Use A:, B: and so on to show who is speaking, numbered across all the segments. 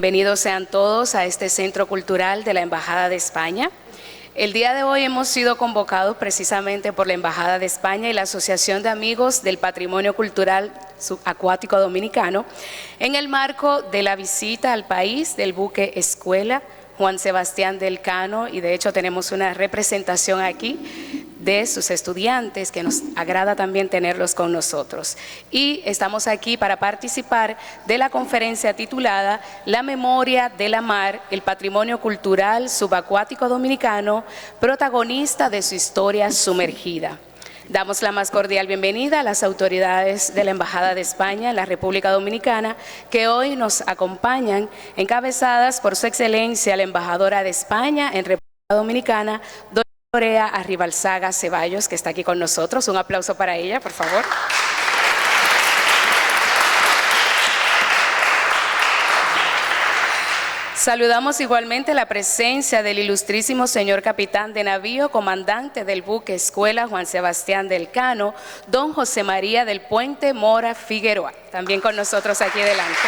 A: Bienvenidos sean todos a este Centro Cultural de la Embajada de España. El día de hoy hemos sido convocados precisamente por la Embajada de España y la Asociación de Amigos del Patrimonio Cultural Subacuático Dominicano en el marco de la visita al país del buque Escuela Juan Sebastián del Cano, y de hecho tenemos una representación aquí de sus estudiantes que nos agrada también tenerlos con nosotros. Y estamos aquí para participar de la conferencia titulada La memoria de la mar, el patrimonio cultural subacuático dominicano, protagonista de su historia sumergida. Damos la más cordial bienvenida a las autoridades de la Embajada de España en la República Dominicana, que hoy nos acompañan, encabezadas por Su Excelencia la Embajadora de España en República Dominicana, doña Lorea Arribalzaga Ceballos, que está aquí con nosotros. Un aplauso para ella, por favor. Saludamos igualmente la presencia del ilustrísimo señor capitán de navío, comandante del buque Escuela Juan Sebastián del Cano, don José María del Puente Mora Figueroa, también con nosotros aquí delante.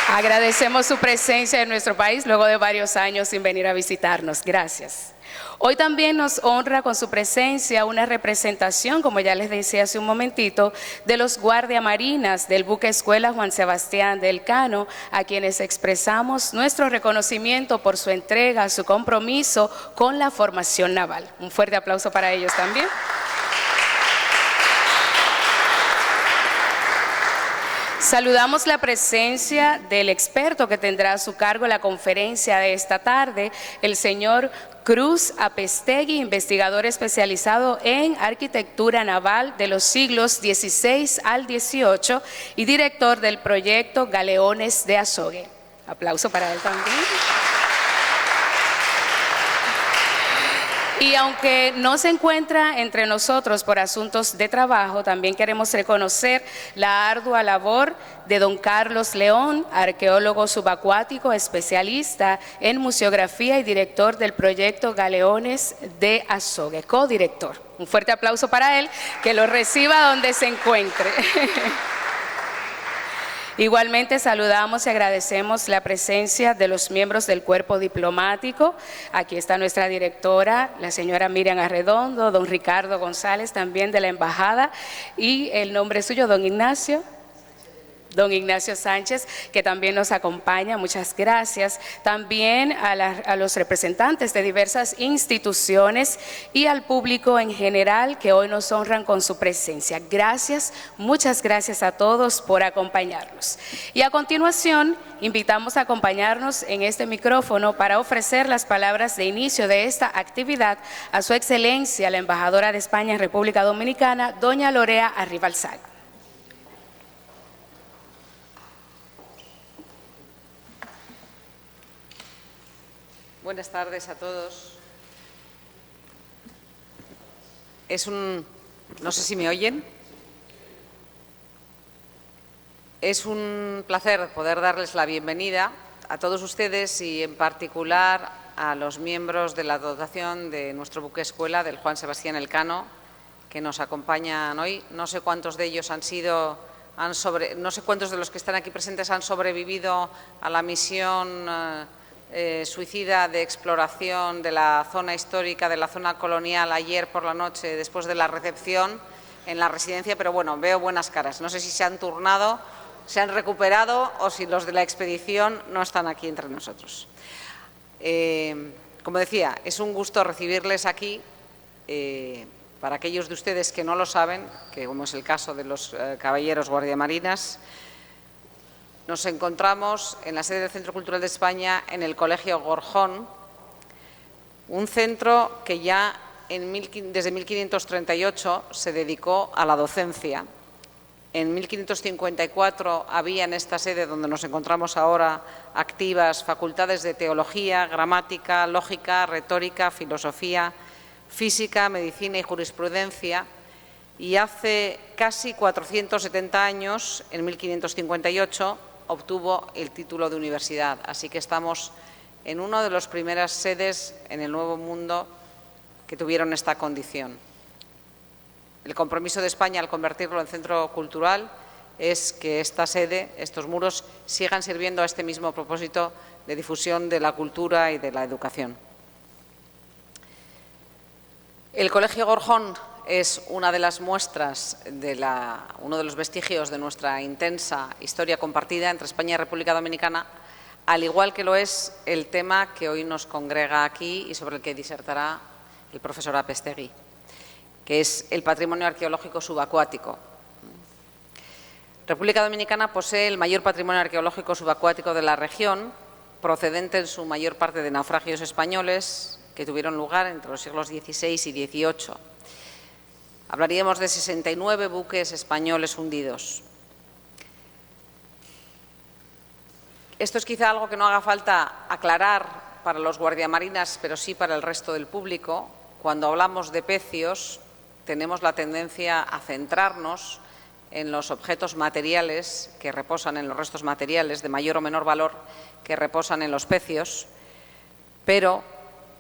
A: Agradecemos su presencia en nuestro país luego de varios años sin venir a visitarnos. Gracias. Hoy también nos honra con su presencia una representación, como ya les decía hace un momentito, de los guardiamarinas del buque Escuela Juan Sebastián del Cano, a quienes expresamos nuestro reconocimiento por su entrega, su compromiso con la formación naval. Un fuerte aplauso para ellos también. Saludamos la presencia del experto que tendrá a su cargo la conferencia de esta tarde, el señor Cruz Apestegui, investigador especializado en arquitectura naval de los siglos XVI al XVIII y director del proyecto Galeones de Azogue. Aplauso para él también. Y aunque no se encuentra entre nosotros por asuntos de trabajo, también queremos reconocer la ardua labor de don Carlos León, arqueólogo subacuático, especialista en museografía y director del proyecto Galeones de Azogue, codirector. Un fuerte aplauso para él, que lo reciba donde se encuentre. Igualmente saludamos y agradecemos la presencia de los miembros del cuerpo diplomático. Aquí está nuestra directora, la señora Miriam Arredondo, don Ricardo González, también de la Embajada, y el nombre suyo, don Ignacio. Don Ignacio Sánchez, que también nos acompaña, muchas gracias. También a los representantes de diversas instituciones y al público en general que hoy nos honran con su presencia. Gracias, muchas gracias a todos por acompañarnos. Y a continuación, invitamos a acompañarnos en este micrófono para ofrecer las palabras de inicio de esta actividad a Su Excelencia, la Embajadora de España en República Dominicana, doña Lorea Arribalzaga.
B: Buenas tardes a todos. No sé si me oyen. Es un placer poder darles la bienvenida a todos ustedes y en particular a los miembros de la dotación de nuestro buque escuela del Juan Sebastián Elcano, que nos acompañan hoy. No sé cuántos de ellos no sé cuántos de los que están aquí presentes han sobrevivido a la misión suicida de exploración de la zona histórica, de la zona colonial, ayer por la noche, después de la recepción en la residencia, pero bueno, veo buenas caras. No sé si se han turnado, se han recuperado o si los de la expedición no están aquí entre nosotros. Como decía, es un gusto recibirles aquí. Para aquellos de ustedes que no lo saben, que como es el caso de los caballeros guardiamarinas, nos encontramos en la sede del Centro Cultural de España, en el Colegio Gorjón, un centro que ya desde 1538 se dedicó a la docencia. En 1554 había en esta sede, donde nos encontramos ahora, activas facultades de teología, gramática, lógica, retórica, filosofía, física, medicina y jurisprudencia. Y hace casi 470 años, en 1558, obtuvo el título de universidad. Así que estamos en una de las primeras sedes en el Nuevo Mundo que tuvieron esta condición. El compromiso de España al convertirlo en centro cultural es que esta sede, estos muros, sigan sirviendo a este mismo propósito de difusión de la cultura y de la educación. El Colegio Gorjón es una de las muestras, uno de los vestigios de nuestra intensa historia compartida entre España y República Dominicana, al igual que lo es el tema que hoy nos congrega aquí y sobre el que disertará el profesor Apestegui, que es el patrimonio arqueológico subacuático. República Dominicana posee el mayor patrimonio arqueológico subacuático de la región, procedente en su mayor parte de naufragios españoles que tuvieron lugar entre los siglos XVI y XVIII. Hablaríamos de 69 buques españoles hundidos. Esto es quizá algo que no haga falta aclarar para los guardiamarinas, pero sí para el resto del público. Cuando hablamos de pecios, tenemos la tendencia a centrarnos en los objetos materiales que reposan en los restos materiales de mayor o menor valor que reposan en los pecios, pero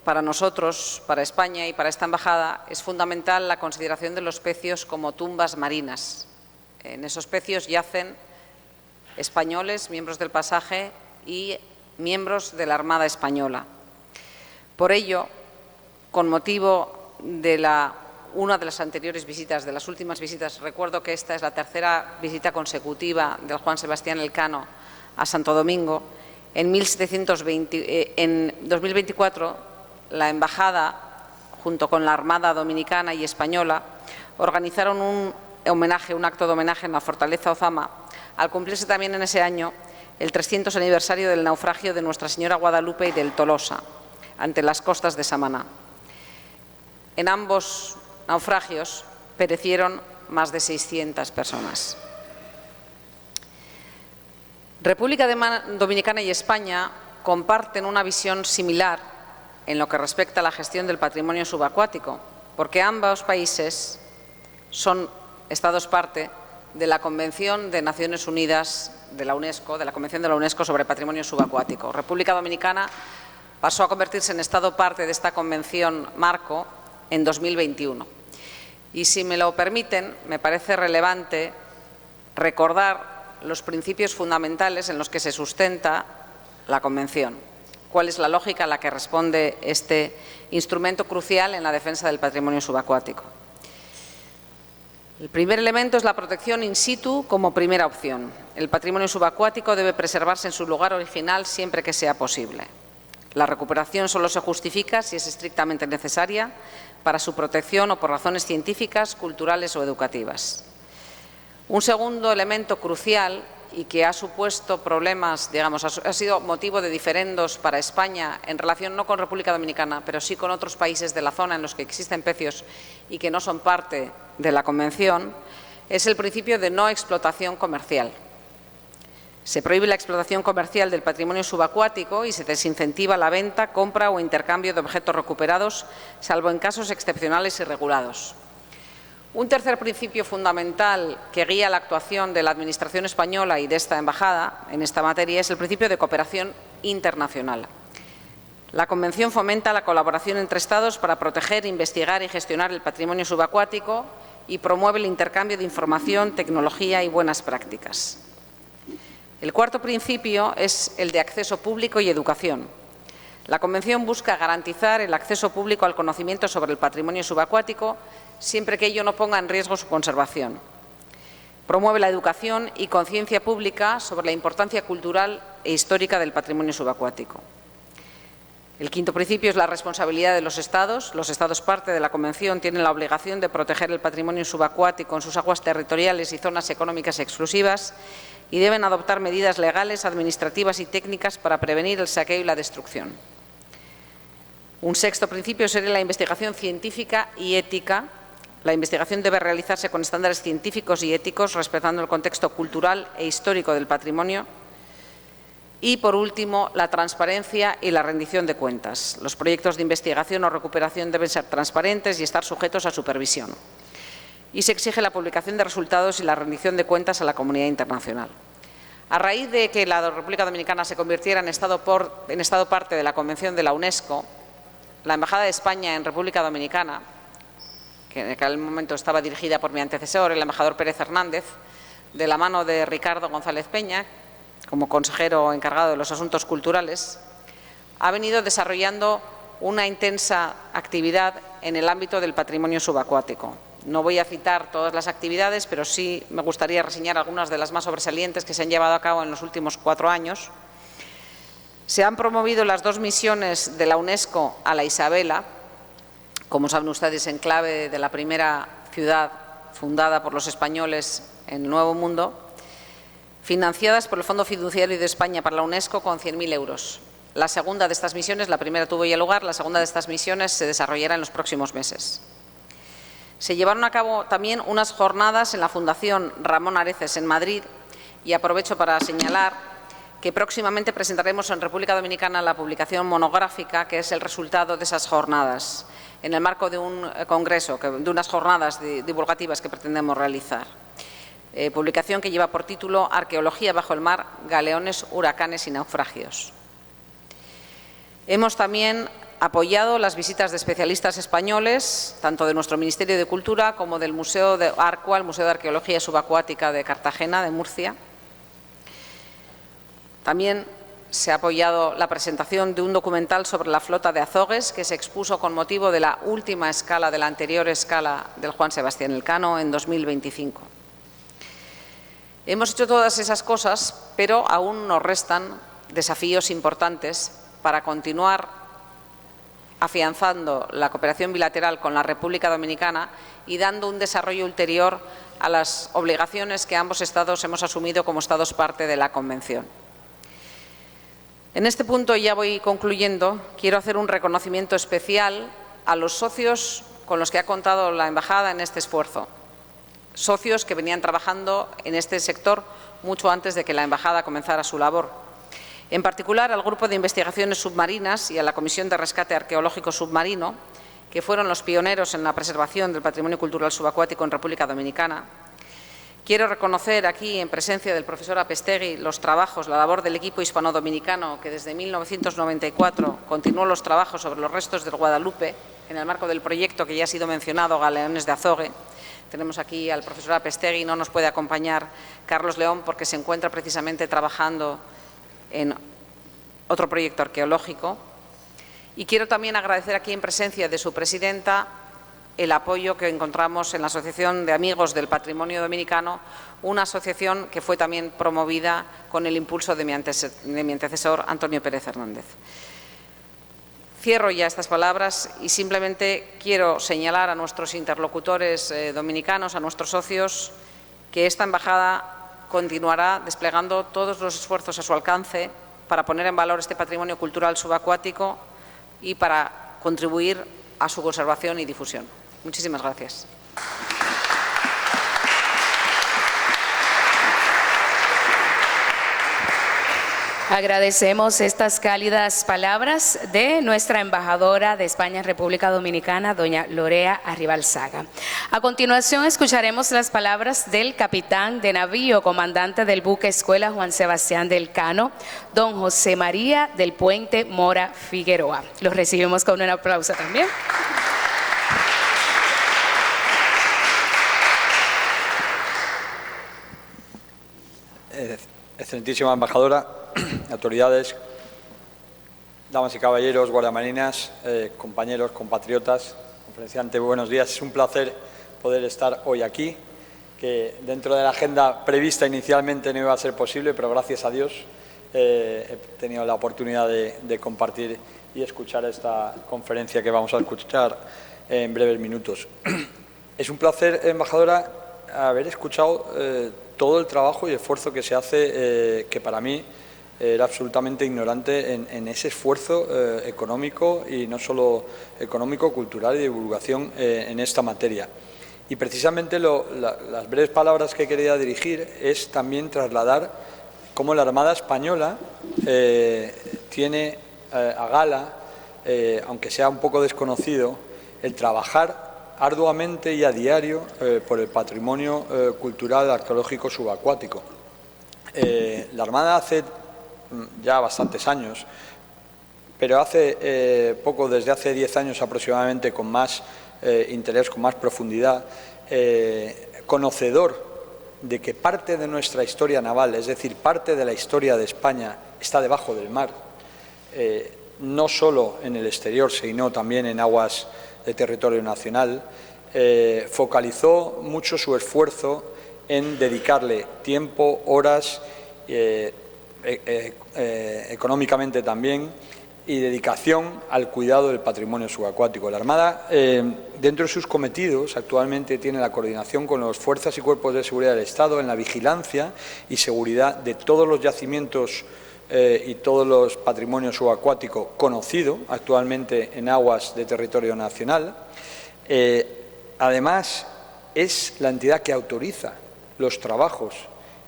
B: para nosotros, para España y para esta embajada, es fundamental la consideración de los pecios como tumbas marinas. En esos pecios yacen españoles, miembros del pasaje y miembros de la Armada Española. Por ello, con motivo de una de las anteriores visitas, de las últimas visitas, recuerdo que esta es la tercera visita consecutiva del Juan Sebastián Elcano a Santo Domingo. En 2024, la embajada, junto con la Armada Dominicana y Española, organizaron un acto de homenaje en la Fortaleza Ozama, al cumplirse también en ese año el 300 aniversario del naufragio de Nuestra Señora Guadalupe y del Tolosa, ante las costas de Samaná. En ambos naufragios perecieron más de 600 personas. República Dominicana y España comparten una visión similar en lo que respecta a la gestión del patrimonio subacuático, porque ambos países son Estados parte de la Convención de Naciones Unidas de la UNESCO, de la Convención de la UNESCO sobre Patrimonio Subacuático. República Dominicana pasó a convertirse en Estado parte de esta Convención marco en 2021. Y si me lo permiten, me parece relevante recordar los principios fundamentales en los que se sustenta la Convención. Cuál es la lógica a la que responde este instrumento crucial en la defensa del patrimonio subacuático. El primer elemento es la protección in situ como primera opción. El patrimonio subacuático debe preservarse en su lugar original siempre que sea posible. La recuperación solo se justifica si es estrictamente necesaria para su protección o por razones científicas, culturales o educativas. Un segundo elemento crucial y que ha supuesto problemas, digamos, ha sido motivo de diferendos para España en relación no con República Dominicana, pero sí con otros países de la zona en los que existen pecios y que no son parte de la Convención, es el principio de no explotación comercial. Se prohíbe la explotación comercial del patrimonio subacuático y se desincentiva la venta, compra o intercambio de objetos recuperados, salvo en casos excepcionales y regulados. Un tercer principio fundamental que guía la actuación de la Administración española y de esta embajada en esta materia es el principio de cooperación internacional. La Convención fomenta la colaboración entre Estados para proteger, investigar y gestionar el patrimonio subacuático y promueve el intercambio de información, tecnología y buenas prácticas. El cuarto principio es el de acceso público y educación. La Convención busca garantizar el acceso público al conocimiento sobre el patrimonio subacuático siempre que ello no ponga en riesgo su conservación. Promueve la educación y conciencia pública sobre la importancia cultural e histórica del patrimonio subacuático. El quinto principio es la responsabilidad de los Estados. Los Estados parte de la Convención tienen la obligación de proteger el patrimonio subacuático en sus aguas territoriales y zonas económicas exclusivas y deben adoptar medidas legales, administrativas y técnicas para prevenir el saqueo y la destrucción. Un sexto principio sería la investigación científica y ética. La investigación debe realizarse con estándares científicos y éticos, respetando el contexto cultural e histórico del patrimonio. Y, por último, la transparencia y la rendición de cuentas. Los proyectos de investigación o recuperación deben ser transparentes y estar sujetos a supervisión. Y se exige la publicación de resultados y la rendición de cuentas a la comunidad internacional. A raíz de que la República Dominicana se convirtiera en Estado parte de la Convención de la UNESCO, la Embajada de España en República Dominicana, que en aquel momento estaba dirigida por mi antecesor, el embajador Pérez Hernández, de la mano de Ricardo González Peña, como consejero encargado de los asuntos culturales, ha venido desarrollando una intensa actividad en el ámbito del patrimonio subacuático. No voy a citar todas las actividades, pero sí me gustaría reseñar algunas de las más sobresalientes que se han llevado a cabo en los últimos 4 años. Se han promovido las 2 misiones de la UNESCO a la Isabela, como saben ustedes, en clave de la primera ciudad fundada por los españoles en el Nuevo Mundo, financiadas por el Fondo Fiduciario de España para la UNESCO con 100.000 euros. La segunda de estas misiones, la primera tuvo ya lugar, la segunda de estas misiones se desarrollará en los próximos meses. Se llevaron a cabo también unas jornadas en la Fundación Ramón Areces en Madrid y aprovecho para señalar que próximamente presentaremos en República Dominicana la publicación monográfica que es el resultado de esas jornadas, en el marco de un congreso, de unas jornadas divulgativas que pretendemos realizar. Publicación que lleva por título Arqueología bajo el mar, galeones, huracanes y naufragios. Hemos también apoyado las visitas de especialistas españoles, tanto de nuestro Ministerio de Cultura como del Museo de Arcua, el Museo de Arqueología Subacuática de Cartagena, de Murcia. También se ha apoyado la presentación de un documental sobre la flota de Azogues que se expuso con motivo de la última escala de la anterior escala del Juan Sebastián Elcano en 2025. Hemos hecho todas esas cosas, pero aún nos restan desafíos importantes para continuar afianzando la cooperación bilateral con la República Dominicana y dando un desarrollo ulterior a las obligaciones que ambos Estados hemos asumido como Estados parte de la Convención. En este punto, y ya voy concluyendo, quiero hacer un reconocimiento especial a los socios con los que ha contado la Embajada en este esfuerzo. Socios que venían trabajando en este sector mucho antes de que la Embajada comenzara su labor. En particular, al Grupo de Investigaciones Submarinas y a la Comisión de Rescate Arqueológico Submarino, que fueron los pioneros en la preservación del patrimonio cultural subacuático en República Dominicana. Quiero reconocer aquí, en presencia del profesor Apestegui, los trabajos, la labor del equipo hispano-dominicano que desde 1994 continuó los trabajos sobre los restos del Guadalupe en el marco del proyecto que ya ha sido mencionado, Galeones de Azogue. Tenemos aquí al profesor Apestegui, no nos puede acompañar Carlos León porque se encuentra precisamente trabajando en otro proyecto arqueológico. Y quiero también agradecer aquí en presencia de su presidenta el apoyo que encontramos en la Asociación de Amigos del Patrimonio Dominicano, una asociación que fue también promovida con el impulso de mi antecesor, Antonio Pérez Hernández. Cierro ya estas palabras y simplemente quiero señalar a nuestros interlocutores dominicanos, a nuestros socios, que esta embajada continuará desplegando todos los esfuerzos a su alcance para poner en valor este patrimonio cultural subacuático y para contribuir a su conservación y difusión. Muchísimas gracias.
A: Agradecemos estas cálidas palabras de nuestra embajadora de España en República Dominicana, doña Lorea Arribalzaga. A continuación escucharemos las palabras del capitán de navío, comandante del buque Escuela Juan Sebastián del Elcano, don José María del Puente Mora Figueroa. Los recibimos con un aplauso también.
C: Excelentísima embajadora, autoridades, damas y caballeros, guardiamarinas, compañeros, compatriotas, conferenciante, buenos días. Es un placer poder estar hoy aquí, que dentro de la agenda prevista inicialmente no iba a ser posible, pero gracias a Dios he tenido la oportunidad de compartir y escuchar esta conferencia que vamos a escuchar en breves minutos. Es un placer, embajadora, haber escuchado todo el trabajo y esfuerzo que se hace, que para mí era absolutamente ignorante en ese esfuerzo económico y no solo económico, cultural y de divulgación en esta materia. Y precisamente las breves palabras que quería dirigir es también trasladar cómo la Armada Española tiene a gala, aunque sea un poco desconocido, el trabajar arduamente y a diario por el patrimonio cultural arqueológico subacuático. La Armada hace ya bastantes años, pero hace poco, desde hace 10 años aproximadamente, con más interés, con más profundidad, conocedor de que parte de nuestra historia naval, es decir, parte de la historia de España, está debajo del mar, no solo en el exterior, sino también en aguas de territorio nacional, focalizó mucho su esfuerzo en dedicarle tiempo, horas, económicamente también, y dedicación al cuidado del patrimonio subacuático. La Armada, dentro de sus cometidos, actualmente tiene la coordinación con las fuerzas y cuerpos de seguridad del Estado en la vigilancia y seguridad de todos los yacimientos y todos los patrimonios subacuáticos conocidos actualmente en aguas de territorio nacional. Además, es la entidad que autoriza los trabajos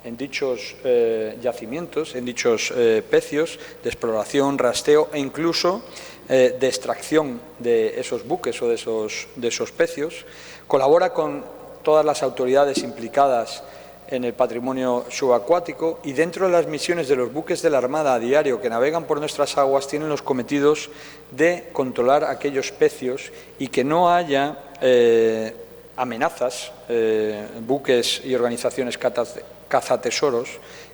C: en dichos yacimientos, en dichos pecios, de exploración, rastreo e incluso de extracción de esos buques o de esos pecios. Colabora con todas las autoridades implicadas en el patrimonio subacuático y dentro de las misiones de los buques de la Armada a diario que navegan por nuestras aguas tienen los cometidos de controlar aquellos pecios y que no haya amenazas, buques y organizaciones cazatesoros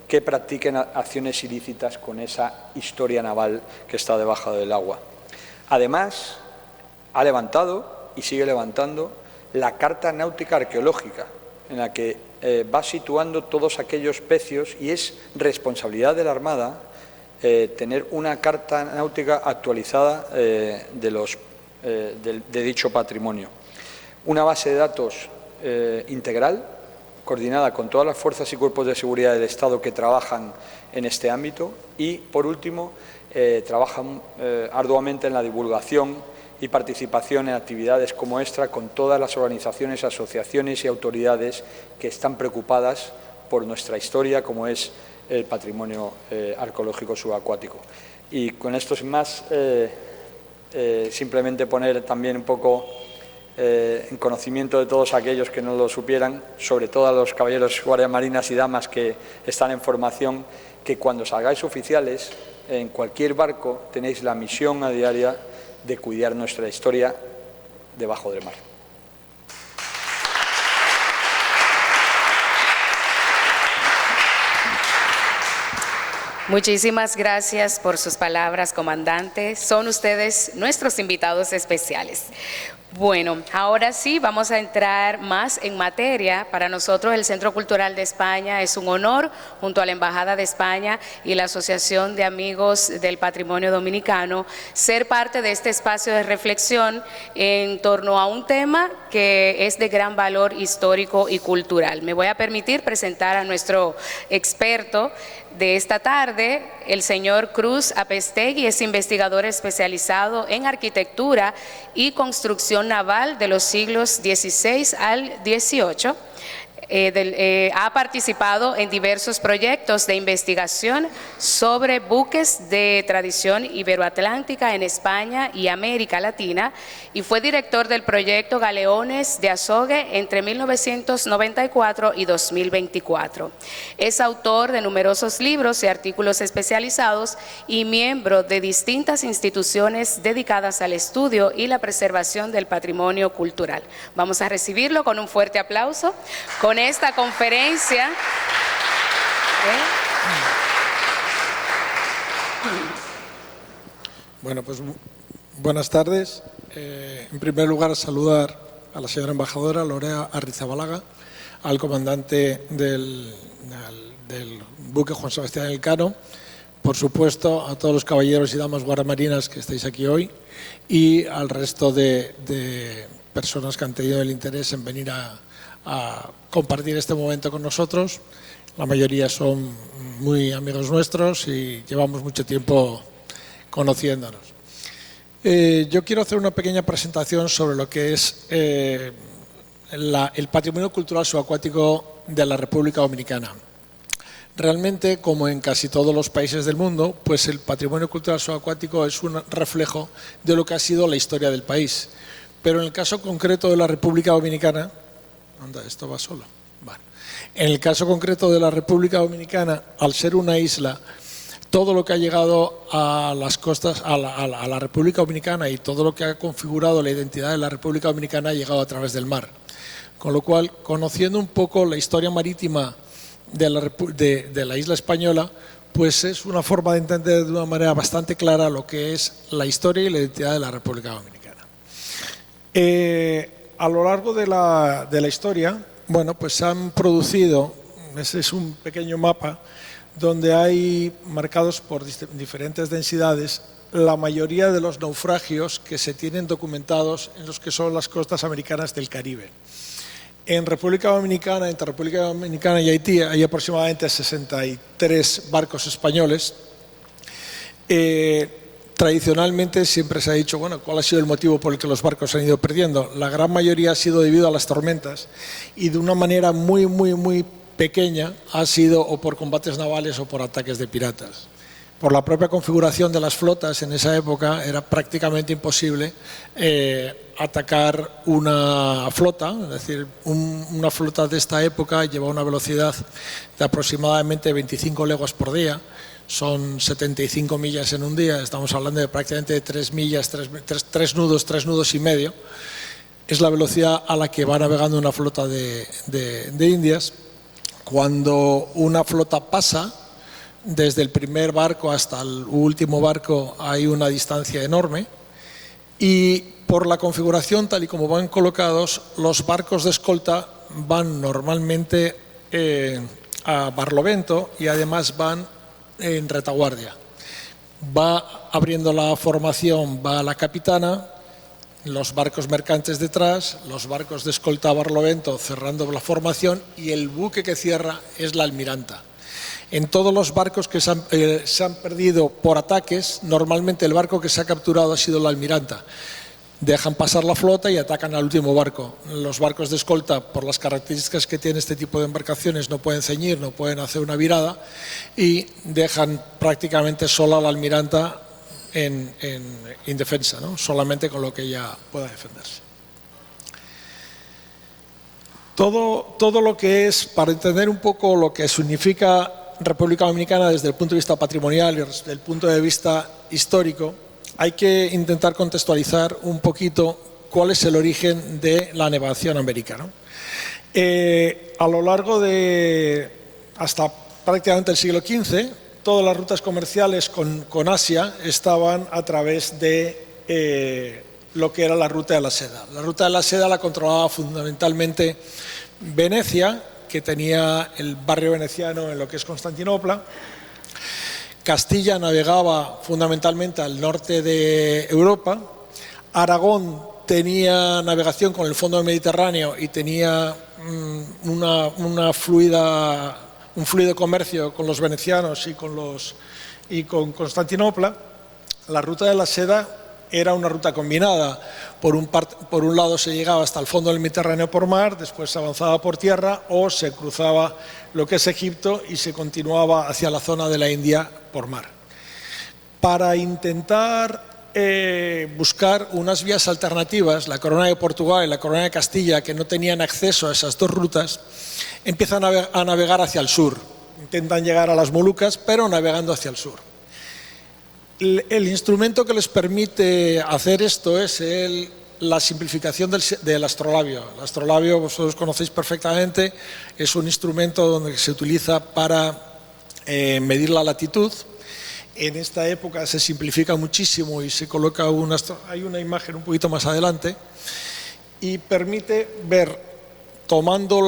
C: que practiquen acciones ilícitas con esa historia naval que está debajo del agua. Además, ha levantado y sigue levantando la Carta Náutica Arqueológica, en la que va situando todos aquellos pecios y es responsabilidad de la Armada tener una carta náutica actualizada de dicho patrimonio. Una base de datos integral, coordinada con todas las fuerzas y cuerpos de seguridad del Estado que trabajan en este ámbito y, por último, trabajan arduamente en la divulgación y participación en actividades como esta con todas las organizaciones, asociaciones y autoridades que están preocupadas por nuestra historia, como es el patrimonio arqueológico subacuático. Y con esto, sin más, simplemente poner también un poco en conocimiento de todos aquellos que no lo supieran, sobre todo a los caballeros guardias marinas y damas que están en formación, que cuando salgáis oficiales, en cualquier barco tenéis la misión a diaria de cuidar nuestra historia debajo del mar.
A: Muchísimas gracias por sus palabras, comandante. Son ustedes nuestros invitados especiales. Bueno, ahora sí vamos a entrar más en materia. Para nosotros el Centro Cultural de España es un honor, junto a la Embajada de España y la Asociación de Amigos del Patrimonio Dominicano, ser parte de este espacio de reflexión en torno a un tema que es de gran valor histórico y cultural. Me voy a permitir presentar a nuestro experto de esta tarde, el señor Cruz Apestegui. Es investigador especializado en arquitectura y construcción naval de los siglos XVI al XVIII. Ha participado en diversos proyectos de investigación sobre buques de tradición iberoatlántica en España y América Latina y fue director del proyecto Galeones de Azogue entre 1994 y 2024. Es autor de numerosos libros y artículos especializados y miembro de distintas instituciones dedicadas al estudio y la preservación del patrimonio cultural. Vamos a recibirlo con un fuerte aplauso. Con esta conferencia.
D: Bueno, pues buenas tardes. En primer lugar, saludar a la señora embajadora Lorea Arrizabalaga, al comandante del buque Juan Sebastián Elcano, por supuesto a todos los caballeros y damas guardiamarinas que estáis aquí hoy y al resto de personas que han tenido el interés en venir a compartir este momento con nosotros. La mayoría son muy amigos nuestros y llevamos mucho tiempo conociéndonos. Yo quiero hacer una pequeña presentación sobre lo que es el patrimonio cultural subacuático de la República Dominicana. Realmente, como en casi todos los países del mundo, pues el patrimonio cultural subacuático es un reflejo de lo que ha sido la historia del país. Pero en el caso concreto de la República Dominicana, anda, esto va solo. Vale. En el caso concreto de la República Dominicana, al ser una isla, todo lo que ha llegado a las costas, a la República Dominicana y todo lo que ha configurado la identidad de la República Dominicana ha llegado a través del mar. Con lo cual, conociendo un poco la historia marítima de la isla española, pues es una forma de entender de una manera bastante clara lo que es la historia y la identidad de la República Dominicana. A lo largo de la historia, bueno, pues se han producido, ese es un pequeño mapa, donde hay marcados por diferentes densidades la mayoría de los naufragios que se tienen documentados en los que son las costas americanas del Caribe. En República Dominicana, entre República Dominicana y Haití, hay aproximadamente 63 barcos españoles. Tradicionalmente siempre se ha dicho, bueno, ¿cuál ha sido el motivo por el que los barcos se han ido perdiendo? La gran mayoría ha sido debido a las tormentas y de una manera muy pequeña ha sido o por combates navales o por ataques de piratas. Por la propia configuración de las flotas en esa época era prácticamente imposible atacar una flota, es decir, una flota de esta época lleva una velocidad de aproximadamente 25 leguas por día, son 75 millas en un día, estamos hablando de prácticamente 3 millas, 3 nudos y medio, es la velocidad a la que va navegando una flota de Indias. Cuando una flota pasa, desde el primer barco hasta el último barco hay una distancia enorme y por la configuración tal y como van colocados, los barcos de escolta van normalmente a barlovento y además van en retaguardia. Va abriendo la formación, va la capitana, los barcos mercantes detrás, los barcos de escolta a barlovento cerrando la formación y el buque que cierra es la almiranta. En todos los barcos que se han perdido por ataques, normalmente el barco que se ha capturado ha sido la almiranta. Dejan pasar la flota y atacan al último barco. Los barcos de escolta, por las características que tiene este tipo de embarcaciones, no pueden ceñir, no pueden hacer una virada y dejan prácticamente sola a la almiranta en indefensa, ¿no? Solamente con lo que ella pueda defenderse. Todo lo que es, para entender un poco lo que significa República Dominicana desde el punto de vista patrimonial y desde el punto de vista histórico, hay que intentar contextualizar un poquito cuál es el origen de la navegación americana. A lo largo de hasta prácticamente el siglo XV, todas las rutas comerciales con Asia estaban a través de lo que era la ruta de la seda. La ruta de la seda la controlaba fundamentalmente Venecia, que tenía el barrio veneciano en lo que es Constantinopla. Castilla navegaba fundamentalmente al norte de Europa. Aragón tenía navegación con el fondo del Mediterráneo y tenía un fluido comercio con los venecianos y con Constantinopla. La ruta de la seda era una ruta combinada. Por un lado se llegaba hasta el fondo del Mediterráneo por mar, después se avanzaba por tierra o se cruzaba lo que es Egipto y se continuaba hacia la zona de la India por mar. Para intentar buscar unas vías alternativas, la Corona de Portugal y la Corona de Castilla, que no tenían acceso a esas dos rutas, empiezan a navegar hacia el sur. Intentan llegar a las Molucas, pero navegando hacia el sur. El instrumento que les permite hacer esto es la simplificación del astrolabio. El astrolabio, vosotros conocéis perfectamente, es un instrumento donde se utiliza para medir la latitud. En esta época se simplifica muchísimo y se coloca hay una imagen un poquito más adelante y permite ver, tomando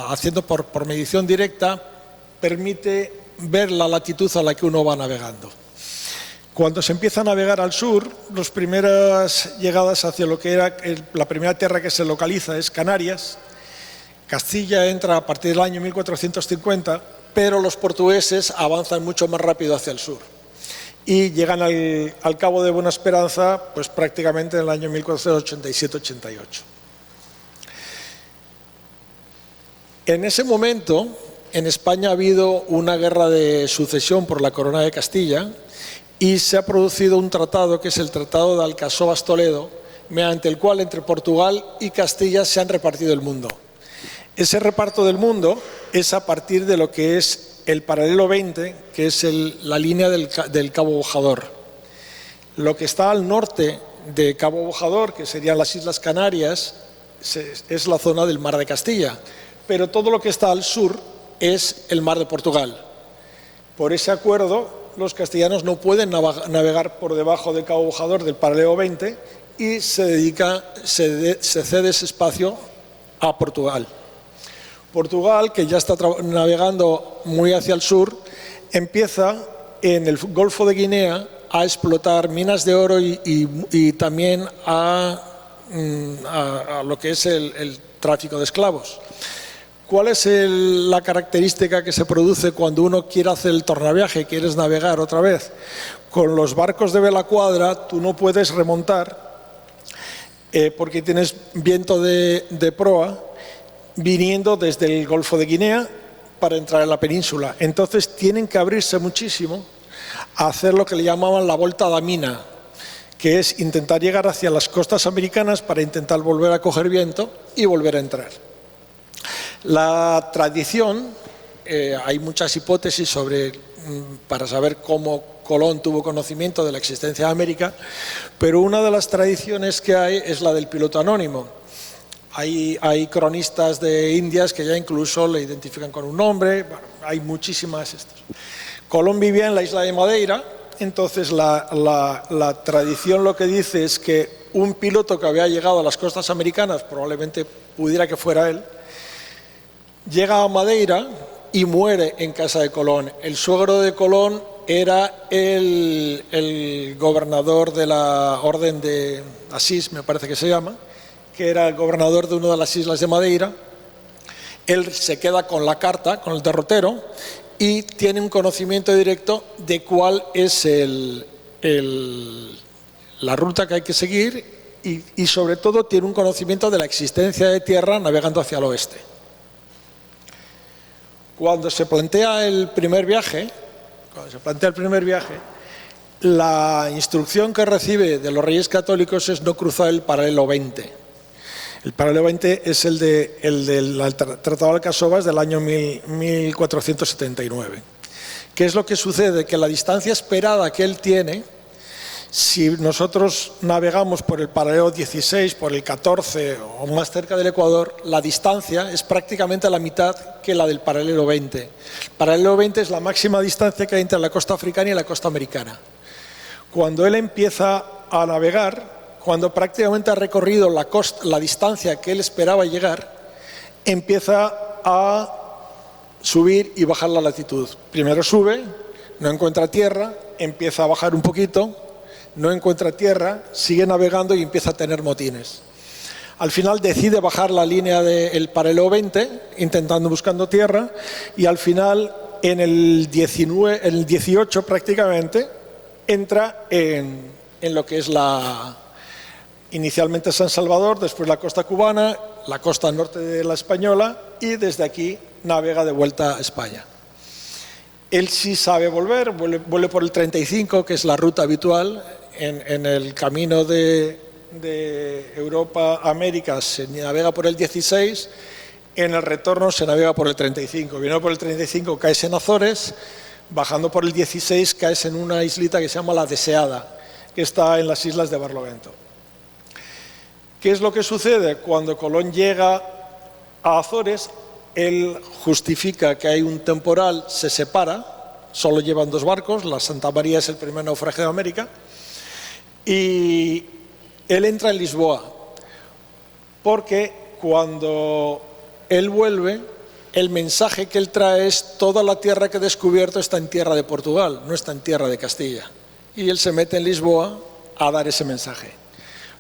D: haciendo por medición directa, permite ver la latitud a la que uno va navegando. Cuando se empieza a navegar al sur, las primeras llegadas hacia lo que era la primera tierra que se localiza es Canarias. Castilla entra a partir del año 1450, pero los portugueses avanzan mucho más rápido hacia el sur y llegan al Cabo de Buena Esperanza pues prácticamente en el año 1487-88. En ese momento, en España ha habido una guerra de sucesión por la Corona de Castilla y se ha producido un tratado que es el Tratado de Alcasovas-Toledo, mediante el cual entre Portugal y Castilla se han repartido el mundo. Ese reparto del mundo es a partir de lo que es el paralelo 20, que es la línea del Cabo Bojador. Lo que está al norte de Cabo Bojador, que serían las Islas Canarias, es la zona del Mar de Castilla, pero todo lo que está al sur es el Mar de Portugal. Por ese acuerdo, los castellanos no pueden navegar por debajo del Cabo Bojador del paralelo 20 y se cede ese espacio a Portugal. Portugal, que ya está navegando muy hacia el sur, empieza en el Golfo de Guinea a explotar minas de oro y también a lo que es el tráfico de esclavos. ¿Cuál es la característica que se produce cuando uno quiere hacer el tornaviaje, quieres navegar otra vez? Con los barcos de vela cuadra tú no puedes remontar porque tienes viento de proa viniendo desde el Golfo de Guinea para entrar en la península. Entonces tienen que abrirse muchísimo a hacer lo que le llamaban la volta da mina, que es intentar llegar hacia las costas americanas para intentar volver a coger viento y volver a entrar. La tradición, hay muchas hipótesis para saber cómo Colón tuvo conocimiento de la existencia de América, pero una de las tradiciones que hay es la del piloto anónimo. Hay cronistas de Indias que ya incluso le identifican con un nombre, bueno, hay muchísimas estas. Colón vivía en la isla de Madeira, entonces la tradición lo que dice es que un piloto que había llegado a las costas americanas, probablemente pudiera que fuera él, llega a Madeira y muere en casa de Colón. El suegro de Colón era el gobernador de la Orden de Asís, me parece que se llama, que era el gobernador de una de las islas de Madeira. Él se queda con la carta, con el derrotero, y tiene un conocimiento directo de cuál es la ruta que hay que seguir y sobre todo tiene un conocimiento de la existencia de tierra navegando hacia el oeste. Cuando se plantea el primer viaje, la instrucción que recibe de los Reyes Católicos es no cruzar el paralelo 20. El paralelo 20 es el del Tratado de Alcasovas del año 1479. ¿Qué es lo que sucede? Que la distancia esperada que él tiene, si nosotros navegamos por el paralelo 16, por el 14 o más cerca del Ecuador, la distancia es prácticamente la mitad que la del paralelo 20. El paralelo 20 es la máxima distancia que hay entre la costa africana y la costa americana. Cuando él empieza a navegar, cuando prácticamente ha recorrido la distancia que él esperaba llegar, empieza a subir y bajar la latitud. Primero sube, no encuentra tierra, empieza a bajar un poquito, no encuentra tierra, sigue navegando y empieza a tener motines. Al final decide bajar la línea del paralelo 20, buscando tierra, y al final en el 18 prácticamente entra en lo que es inicialmente San Salvador, después la costa cubana, la costa norte de la española, y desde aquí navega de vuelta a España. Él sí sabe vuelve por el 35, que es la ruta habitual. En el camino de Europa a América se navega por el 16, en el retorno se navega por el 35. Viendo por el 35 caes en Azores, bajando por el 16 caes en una islita que se llama La Deseada, que está en las islas de Barlovento. ¿Qué es lo que sucede? Cuando Colón llega a Azores, él justifica que hay un temporal, se separa, solo llevan 2 barcos, la Santa María es el primer naufragio de América, y él entra en Lisboa, porque cuando él vuelve, el mensaje que él trae es: toda la tierra que he descubierto está en tierra de Portugal, no está en tierra de Castilla. Y él se mete en Lisboa a dar ese mensaje.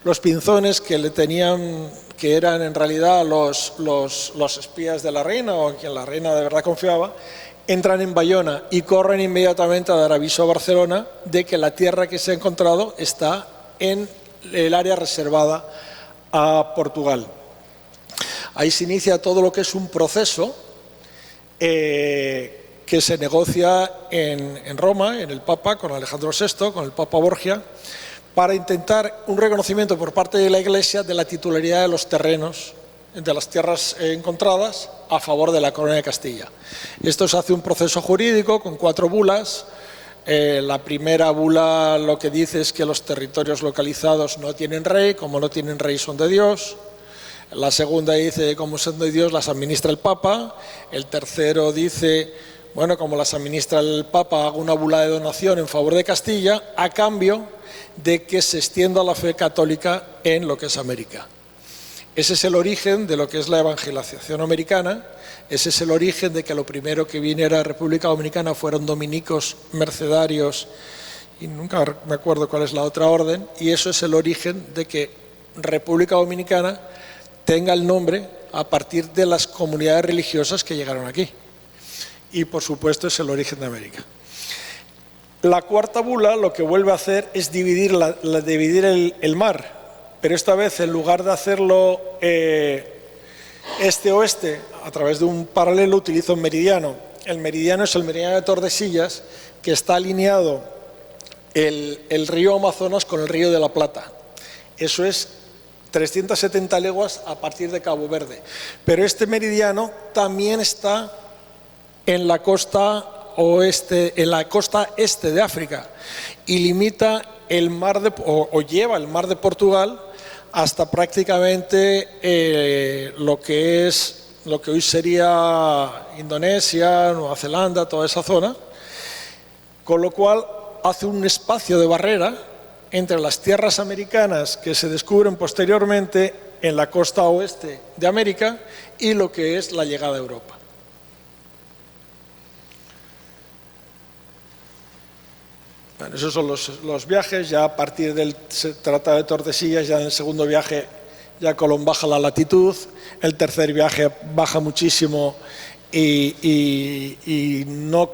D: Los pinzones que le tenían, que eran en realidad los espías de la reina, o en quien la reina de verdad confiaba, entran en Bayona y corren inmediatamente a dar aviso a Barcelona de que la tierra que se ha encontrado está en el área reservada a Portugal. Ahí se inicia todo lo que es un proceso que se negocia en Roma, en el Papa, con Alejandro VI, con el Papa Borgia, para intentar un reconocimiento por parte de la Iglesia de la titularidad de los terrenos, de las tierras encontradas, a favor de la Corona de Castilla. Esto se hace un proceso jurídico con 4 bulas. La primera bula lo que dice es que los territorios localizados no tienen rey, como no tienen rey son de Dios. La segunda dice, como siendo Dios las administra el Papa. El tercero dice, bueno, como las administra el Papa, hago una bula de donación en favor de Castilla a cambio de que se extienda la fe católica en lo que es América. Ese es el origen de lo que es la evangelización americana. Ese es el origen de que lo primero que viniera a República Dominicana fueron dominicos mercedarios, y nunca me acuerdo cuál es la otra orden, y eso es el origen de que República Dominicana tenga el nombre a partir de las comunidades religiosas que llegaron aquí. Y por supuesto es el origen de América. La cuarta bula lo que vuelve a hacer es dividir el mar, pero esta vez en lugar de hacerlo este-oeste a través de un paralelo utiliza un meridiano. El meridiano es el meridiano de Tordesillas, que está alineado el río Amazonas con el río de la Plata. Eso es 370 leguas a partir de Cabo Verde. Pero este meridiano también está en la costa oeste, en la costa este de África, y limita el mar o lleva el mar de Portugal hasta prácticamente lo que hoy sería Indonesia, Nueva Zelanda, toda esa zona, con lo cual hace un espacio de barrera entre las tierras americanas que se descubren posteriormente en la costa oeste de América y lo que es la llegada a Europa. Bueno, esos son los viajes. Ya a partir del Tratado de Tordesillas, ya en el segundo viaje, ya Colón baja la latitud. El tercer viaje baja muchísimo y no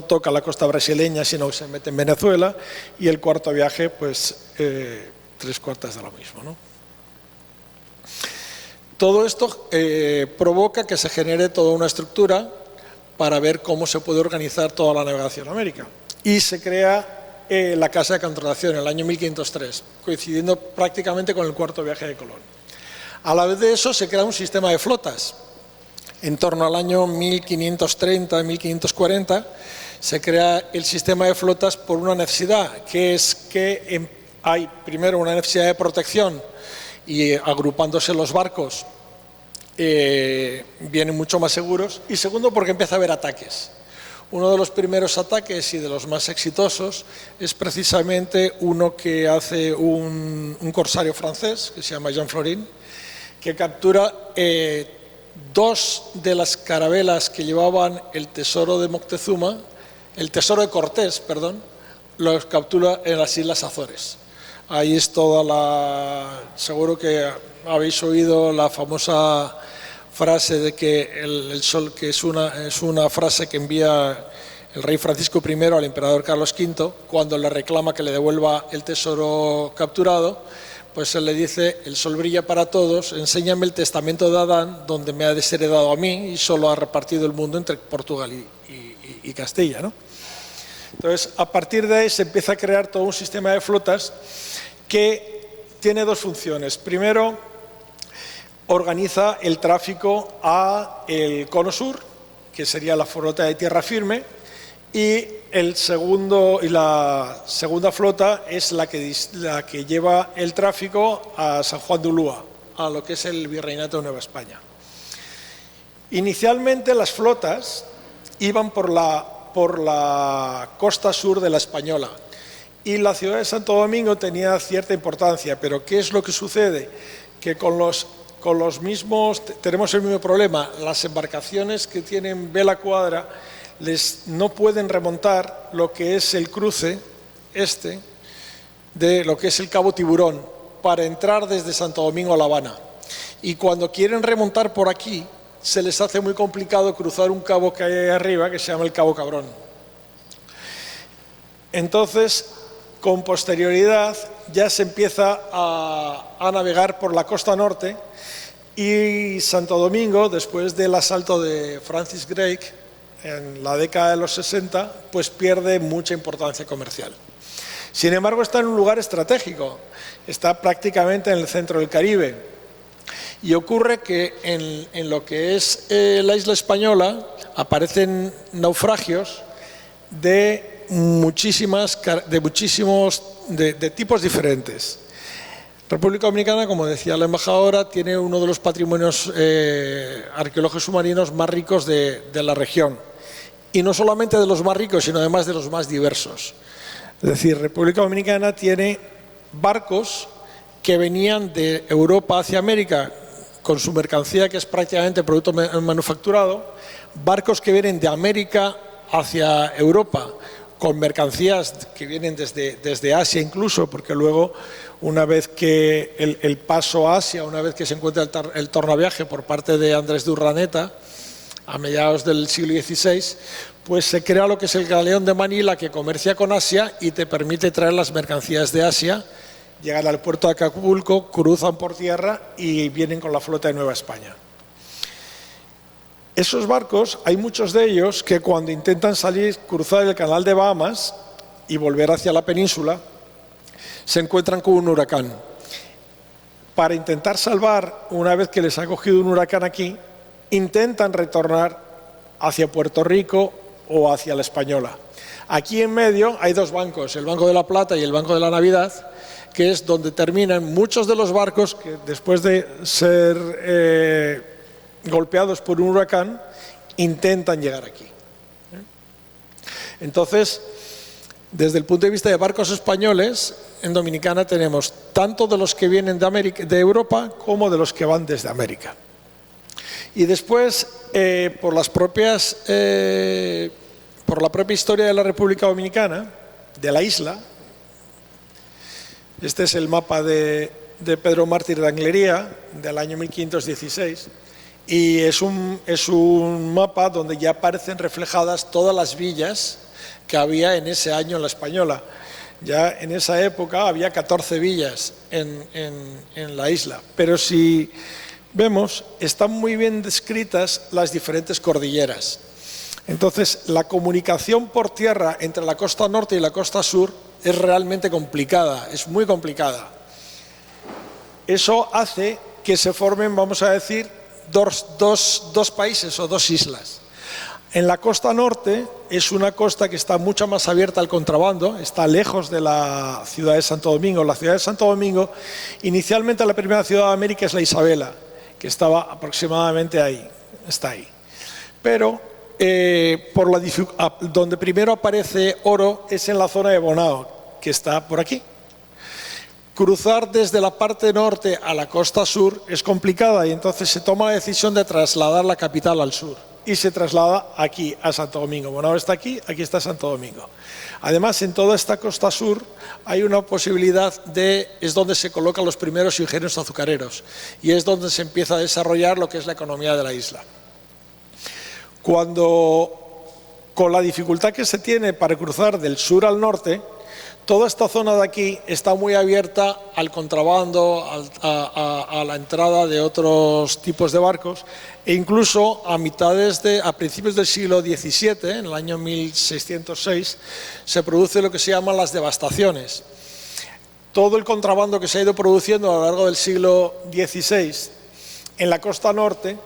D: toca la costa brasileña, sino que se mete en Venezuela. Y el cuarto viaje, pues 3/4 de lo mismo, ¿no? Todo esto provoca que se genere toda una estructura para ver cómo se puede organizar toda la navegación en América. Y se crea la Casa de Contratación en el año 1503, coincidiendo prácticamente con el cuarto viaje de Colón. A la vez de eso se crea un sistema de flotas. En torno al año 1530-1540 se crea el sistema de flotas por una necesidad, que es que hay primero una necesidad de protección y agrupándose los barcos vienen mucho más seguros, y segundo porque empieza a haber ataques. Uno de los primeros ataques y de los más exitosos es precisamente uno que hace un corsario francés que se llama Jean Florin, que captura 2 de las carabelas que llevaban el tesoro de Moctezuma, el tesoro de Cortés, perdón, los captura en las Islas Azores. Ahí es seguro que habéis oído la famosa frase de que el sol, que es una frase que envía el rey Francisco I al emperador Carlos V cuando le reclama que le devuelva el tesoro capturado, pues él le dice: el sol brilla para todos, enséñame el testamento de Adán donde me ha desheredado a mí y solo ha repartido el mundo entre Portugal y Castilla, ¿no? Entonces, a partir de ahí se empieza a crear todo un sistema de flotas que tiene 2 funciones. Primero, organiza el tráfico a el cono sur, que sería la flota de tierra firme, y la segunda flota es la que lleva el tráfico a San Juan de Ulúa, a lo que es el Virreinato de Nueva España. Inicialmente las flotas iban por la costa sur de la Española, y la ciudad de Santo Domingo tenía cierta importancia, pero ¿qué es lo que sucede? Que con los mismos tenemos el mismo problema. Las embarcaciones que tienen vela cuadra no pueden remontar lo que es el cruce de lo que es el Cabo Tiburón para entrar desde Santo Domingo a La Habana, y cuando quieren remontar por aquí se les hace muy complicado cruzar un cabo que hay ahí arriba que se llama el Cabo Cabrón. Entonces, con posterioridad ya se empieza a navegar por la costa norte, y Santo Domingo, después del asalto de Francis Drake en la década de los 60, pues pierde mucha importancia comercial. Sin embargo, está en un lugar estratégico, está prácticamente en el centro del Caribe, y ocurre que en lo que es la isla española aparecen naufragios de tipos diferentes. República Dominicana, como decía la embajadora, tiene uno de los patrimonios arqueológicos submarinos más ricos de la región. Y no solamente de los más ricos, sino además de los más diversos. Es decir, República Dominicana tiene barcos que venían de Europa hacia América con su mercancía, que es prácticamente producto manufacturado, barcos que vienen de América hacia Europa con mercancías que vienen desde Asia incluso, porque luego, una vez que el paso a Asia, una vez que se encuentra el tornaviaje por parte de Andrés de Urdaneta, a mediados del siglo XVI, pues se crea lo que es el galeón de Manila, que comercia con Asia y te permite traer las mercancías de Asia, llegan al puerto de Acapulco, cruzan por tierra y vienen con la flota de Nueva España. Esos barcos, hay muchos de ellos que cuando intentan salir, cruzar el canal de Bahamas y volver hacia la península, se encuentran con un huracán. Para intentar salvar, una vez que les ha cogido un huracán aquí, intentan retornar hacia Puerto Rico o hacia la Española. Aquí en medio hay dos bancos, el Banco de la Plata y el Banco de la Navidad, que es donde terminan muchos de los barcos que después de ser golpeados por un huracán, intentan llegar aquí. Entonces, desde el punto de vista de barcos españoles, en Dominicana tenemos tanto de los que vienen de Europa como de los que van desde América. Y después, por la propia historia de la República Dominicana, de la isla, este es el mapa de Pedro Mártir de Anglería, del año 1516, y es un mapa donde ya aparecen reflejadas todas las villas que había en ese año en la Española. Ya en esa época había 14 villas en la isla, pero si vemos, están muy bien descritas las diferentes cordilleras. Entonces, la comunicación por tierra entre la costa norte y la costa sur es realmente complicada, es muy complicada. Eso hace que se formen, vamos a decir, dos países o dos islas. En la costa norte es una costa que está mucho más abierta al contrabando, está lejos de la ciudad de Santo Domingo. La ciudad de Santo Domingo, inicialmente la primera ciudad de América es la Isabela, que estaba aproximadamente ahí, está ahí. Pero donde primero aparece oro es en la zona de Bonao, que está por aquí. Cruzar desde la parte norte a la costa sur es complicada y entonces se toma la decisión de trasladar la capital al sur y se traslada aquí a Santo Domingo. Bonao está aquí, aquí está Santo Domingo. Además, en toda esta costa sur hay una posibilidad es donde se colocan los primeros ingenios azucareros y es donde se empieza a desarrollar lo que es la economía de la isla. Con la dificultad que se tiene para cruzar del sur al norte, toda esta zona de aquí está muy abierta al contrabando, a la entrada de otros tipos de barcos e incluso a principios del siglo XVII, en el año 1606, se produce lo que se llaman las devastaciones. Todo el contrabando que se ha ido produciendo a lo largo del siglo XVI en la costa norte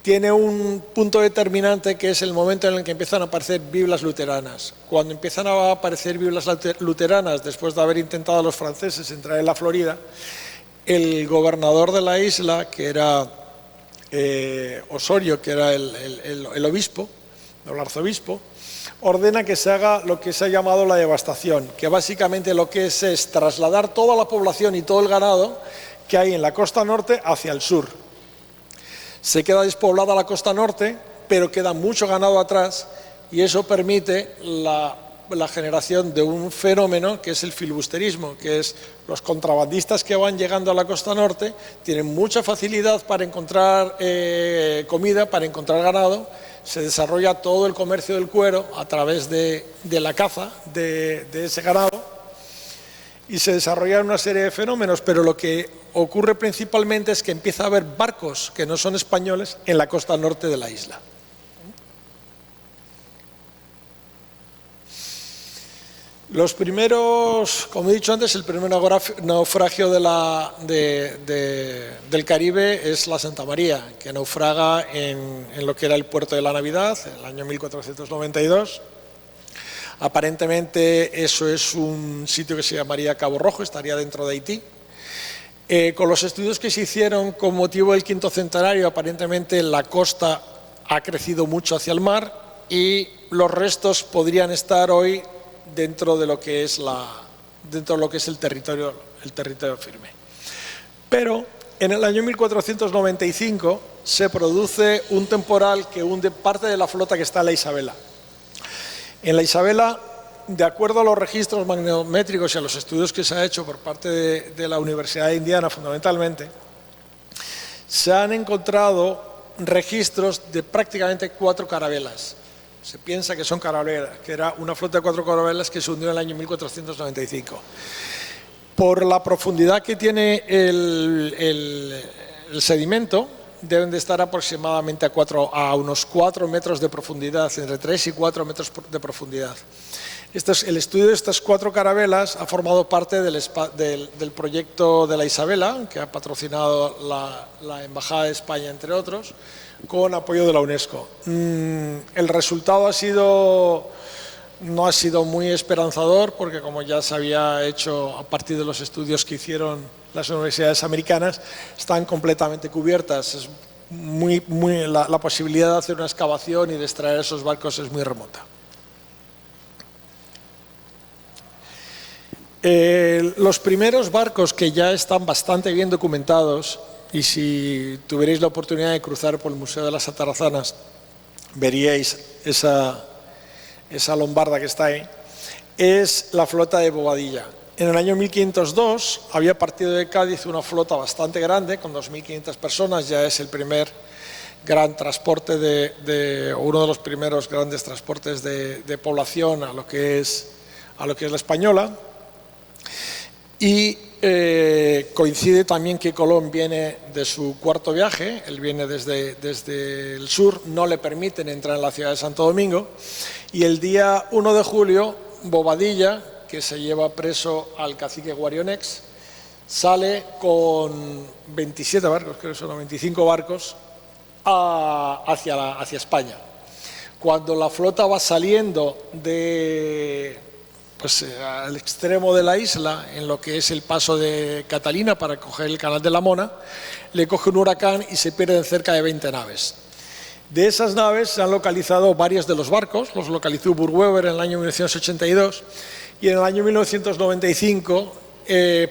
D: tiene un punto determinante que es el momento en el que empiezan a aparecer Biblias luteranas. Cuando empiezan a aparecer Biblias luteranas, después de haber intentado a los franceses entrar en la Florida, el gobernador de la isla, que era Osorio, que era el obispo, el arzobispo, ordena que se haga lo que se ha llamado la devastación, que básicamente lo que es trasladar toda la población y todo el ganado que hay en la costa norte hacia el sur. Se queda despoblada la costa norte, pero queda mucho ganado atrás y eso permite la generación de un fenómeno que es el filibusterismo, que es los contrabandistas que van llegando a la costa norte tienen mucha facilidad para encontrar comida, para encontrar ganado, se desarrolla todo el comercio del cuero a través de la caza de ese ganado y se desarrollan una serie de fenómenos, pero lo que ocurre principalmente es que empieza a haber barcos que no son españoles en la costa norte de la isla. Los primeros, como he dicho antes, el primer naufragio del Caribe es la Santa María, que naufraga en lo que era el puerto de la Navidad, en el año 1492. Aparentemente eso es un sitio que se llamaría Cabo Rojo, estaría dentro de Haití. Con los estudios que se hicieron con motivo del 5º centenario, aparentemente la costa ha crecido mucho hacia el mar y los restos podrían estar hoy dentro de lo que es el territorio firme. Pero en el año 1495 se produce un temporal que hunde parte de la flota que está en la Isabela. En la Isabela, de acuerdo a los registros magnetómetros y a los estudios que se ha hecho por parte de la Universidad de Indiana fundamentalmente, se han encontrado registros de prácticamente 4 carabelas. Se piensa que son carabelas, que era una flota de 4 carabelas que se hundió en el año 1495. Por la profundidad que tiene el sedimento, deben de estar aproximadamente a unos 4 metros de profundidad, entre 3 y 4 metros de profundidad. El estudio de estas 4 carabelas ha formado parte del proyecto de la Isabela, que ha patrocinado la Embajada de España, entre otros, con apoyo de la UNESCO. El resultado no ha sido muy esperanzador, porque como ya se había hecho a partir de los estudios que hicieron las universidades americanas, están completamente cubiertas. Es la posibilidad de hacer una excavación y de extraer esos barcos es muy remota. Los primeros barcos que ya están bastante bien documentados, y si tuvierais la oportunidad de cruzar por el Museo de las Atarazanas, veríais esa lombarda que está ahí, es la flota de Bobadilla. En el año 1502 había partido de Cádiz una flota bastante grande, con 2.500 personas, ya es el primer gran transporte uno de los primeros grandes transportes de población a lo que es la española. Y coincide también que Colón viene de su 4º viaje, él viene desde el sur, no le permiten entrar en la ciudad de Santo Domingo, y el día 1 de julio, Bobadilla, que se lleva preso al cacique Guarionex, sale con 27 barcos, creo que son 25 barcos, hacia España. Cuando la flota va saliendo al extremo de la isla, en lo que es el paso de Catalina para coger el canal de la Mona, le coge un huracán y se pierden cerca de 20 naves. De esas naves se han localizado varios de los barcos, los localizó Burweber en el año 1982, y en el año 1995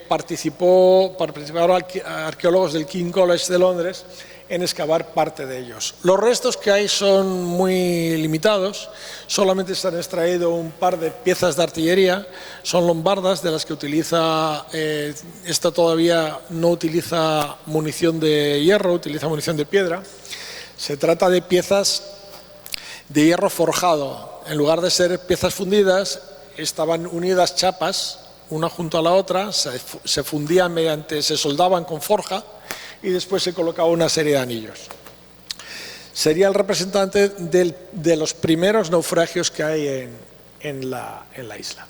D: participaron arqueólogos del King's College de Londres en excavar parte de ellos. Los restos que hay son muy limitados, solamente se han extraído un par de piezas de artillería, son lombardas de las que utiliza, esta todavía no utiliza munición de hierro, utiliza munición de piedra. Se trata de piezas de hierro forjado, en lugar de ser piezas fundidas, estaban unidas chapas, una junto a la otra, se fundían se soldaban con forja, y después se colocaba una serie de anillos. Sería el representante de los primeros naufragios que hay en la isla.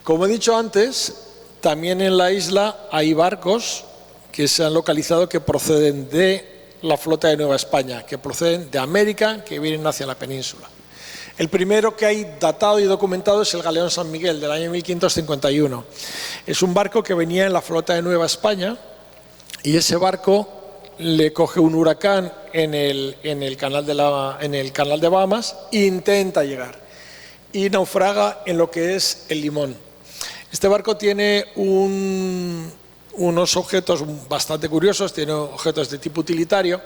D: Como he dicho antes, también en la isla hay barcos que se han localizado que proceden de la flota de Nueva España, que proceden de América, que vienen hacia la península. El primero que hay datado y documentado es el galeón San Miguel, del año 1551. Es un barco que venía en la flota de Nueva España y ese barco le coge un huracán en el canal de Bahamas e intenta llegar y naufraga en lo que es el Limón. Este barco tiene unos objetos bastante curiosos, tiene objetos de tipo utilitario,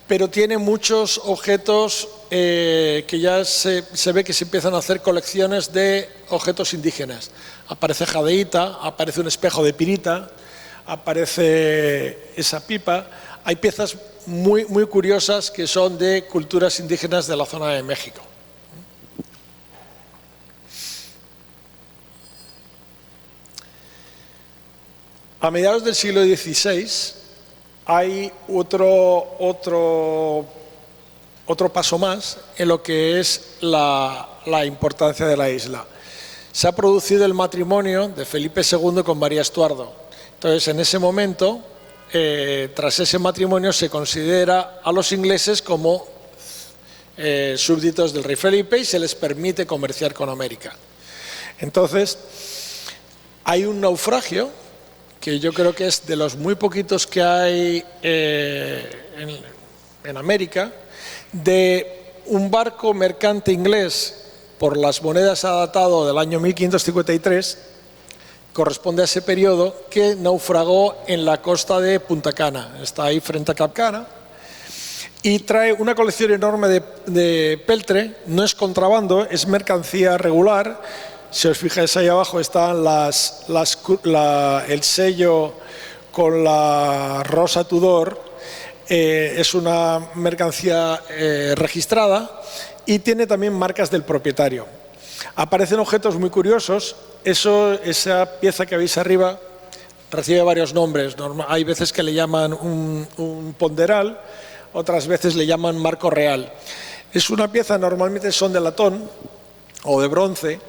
D: pero tiene muchos objetos que ya se ve que se empiezan a hacer colecciones de objetos indígenas. Aparece jadeíta, aparece un espejo de pirita, aparece esa pipa. Hay piezas muy curiosas que son de culturas indígenas de la zona de México. A mediados del siglo XVI hay otro paso más en lo que es la importancia de la isla. Se ha producido el matrimonio de Felipe II con María Estuardo. Entonces, en ese momento, tras ese matrimonio, se considera a los ingleses como súbditos del rey Felipe y se les permite comerciar con América. Entonces, hay un naufragio que yo creo que es de los muy poquitos que hay en América, de un barco mercante inglés, por las monedas ha datado del año 1553, corresponde a ese periodo, que naufragó en la costa de Punta Cana, está ahí frente a Cap Cana, y trae una colección enorme de peltre. No es contrabando, es mercancía regular. Si os fijáis ahí abajo están el sello con la rosa Tudor, es una mercancía registrada y tiene también marcas del propietario. Aparecen objetos muy curiosos. Esa pieza que veis arriba recibe varios nombres. Hay veces que le llaman un ponderal, otras veces le llaman marco real. Es una pieza, normalmente son de latón o de bronce,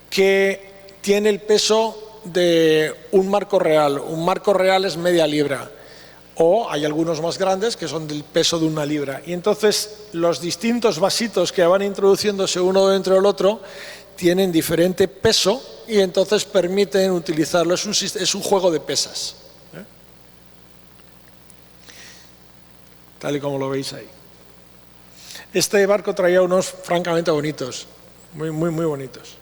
D: que tiene el peso de un marco real. Un marco real es media libra, o hay algunos más grandes que son del peso de 1 libra. Y entonces los distintos vasitos que van introduciéndose uno dentro del otro tienen diferente peso y entonces permiten utilizarlo. Es un juego de pesas, tal y como lo veis ahí. Este barco traía unos francamente bonitos, muy bonitos.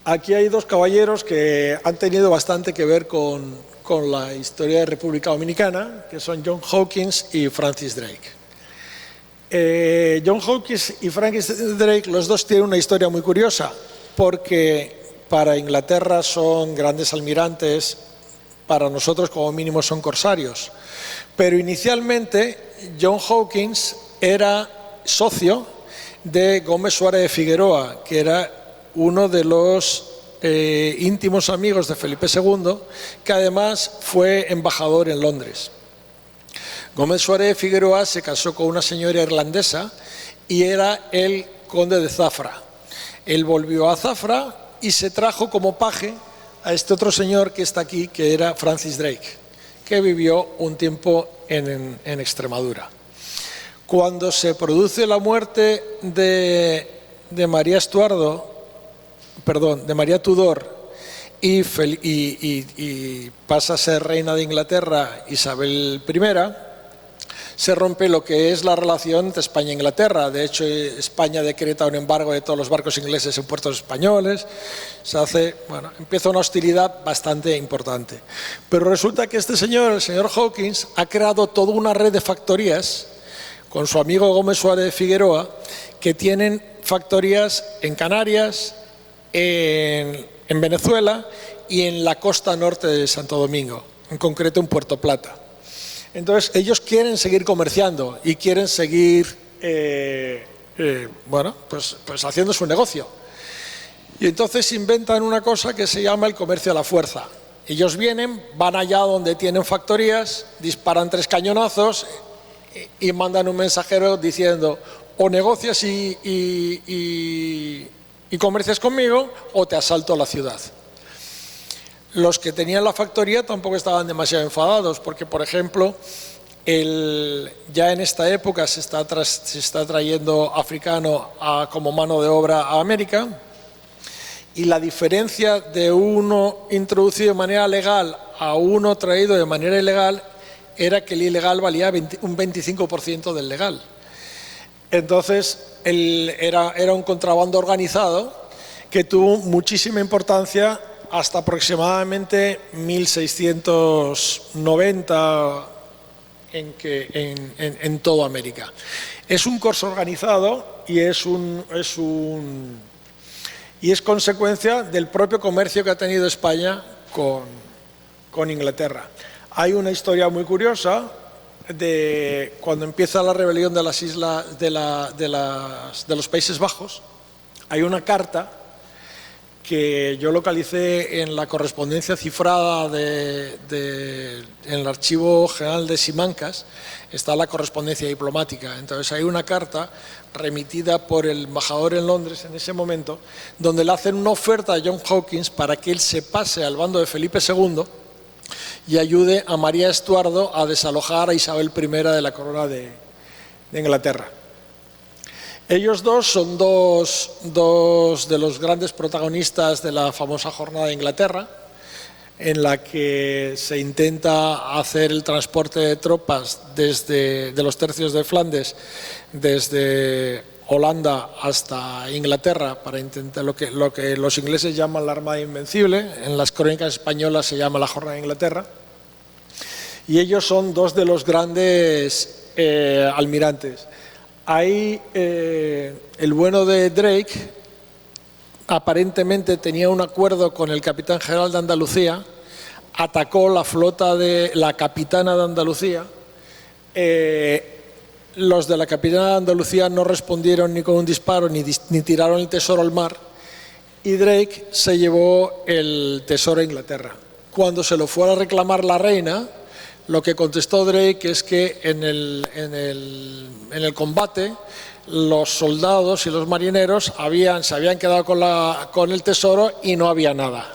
D: Aquí hay 2 caballeros que han tenido bastante que ver con la historia de República Dominicana, que son John Hawkins y Francis Drake. John Hawkins y Francis Drake, los dos tienen una historia muy curiosa, porque para Inglaterra son grandes almirantes, para nosotros como mínimo son corsarios. Pero inicialmente John Hawkins era socio de Gómez Suárez de Figueroa, que era uno de los íntimos amigos de Felipe II, que además fue embajador en Londres. Gómez Suárez de Figueroa se casó con una señora irlandesa y era el conde de Zafra. Él volvió a Zafra y se trajo como paje a este otro señor que está aquí, que era Francis Drake, que vivió un tiempo en Extremadura. Cuando se produce la muerte de María Tudor y pasa a ser reina de Inglaterra Isabel I, se rompe lo que es la relación entre España e Inglaterra. De hecho, España decreta un embargo de todos los barcos ingleses en puertos españoles. Empieza una hostilidad bastante importante. Pero resulta que este señor, el señor Hawkins, ha creado toda una red de factorías con su amigo Gómez Suárez de Figueroa, que tienen factorías en Canarias, en Venezuela y en la costa norte de Santo Domingo, en concreto en Puerto Plata. Entonces ellos quieren seguir comerciando y quieren seguir haciendo su negocio. Y entonces inventan una cosa que se llama el comercio a la fuerza. Ellos vienen, van allá donde tienen factorías, disparan 3 cañonazos y mandan un mensajero diciendo: o negocias y comercias conmigo, o te asalto la ciudad. Los que tenían la factoría tampoco estaban demasiado enfadados, porque, por ejemplo, ya en esta época se está trayendo africano como mano de obra a América, y la diferencia de uno introducido de manera legal a uno traído de manera ilegal era que el ilegal valía un 25% del legal. Entonces era un contrabando organizado que tuvo muchísima importancia hasta aproximadamente 1690 en toda América. Es un corso organizado y es consecuencia del propio comercio que ha tenido España con Inglaterra. Hay una historia muy curiosa de cuando empieza la rebelión de las islas de los Países Bajos. Hay una carta que yo localicé en la correspondencia cifrada en el Archivo General de Simancas. Está la correspondencia diplomática. Entonces hay una carta remitida por el embajador en Londres en ese momento, donde le hacen una oferta a John Hawkins para que él se pase al bando de Felipe II y ayude a María Estuardo a desalojar a Isabel I de la corona de Inglaterra. Ellos dos son dos de los grandes protagonistas de la famosa Jornada de Inglaterra, en la que se intenta hacer el transporte de tropas de los tercios de Flandes, desde Holanda hasta Inglaterra, para intentar lo que los ingleses llaman la Armada Invencible. En las crónicas españolas se llama la Jornada de Inglaterra. Y ellos son dos de los grandes almirantes. Ahí el bueno de Drake aparentemente tenía un acuerdo con el capitán general de Andalucía, atacó la flota de la capitana de Andalucía. Los de la capitana de Andalucía no respondieron ni con un disparo ni tiraron el tesoro al mar, y Drake se llevó el tesoro a Inglaterra. Cuando se lo fue a reclamar la reina, lo que contestó Drake es que en el combate los soldados y los marineros se habían quedado con el tesoro y no había nada.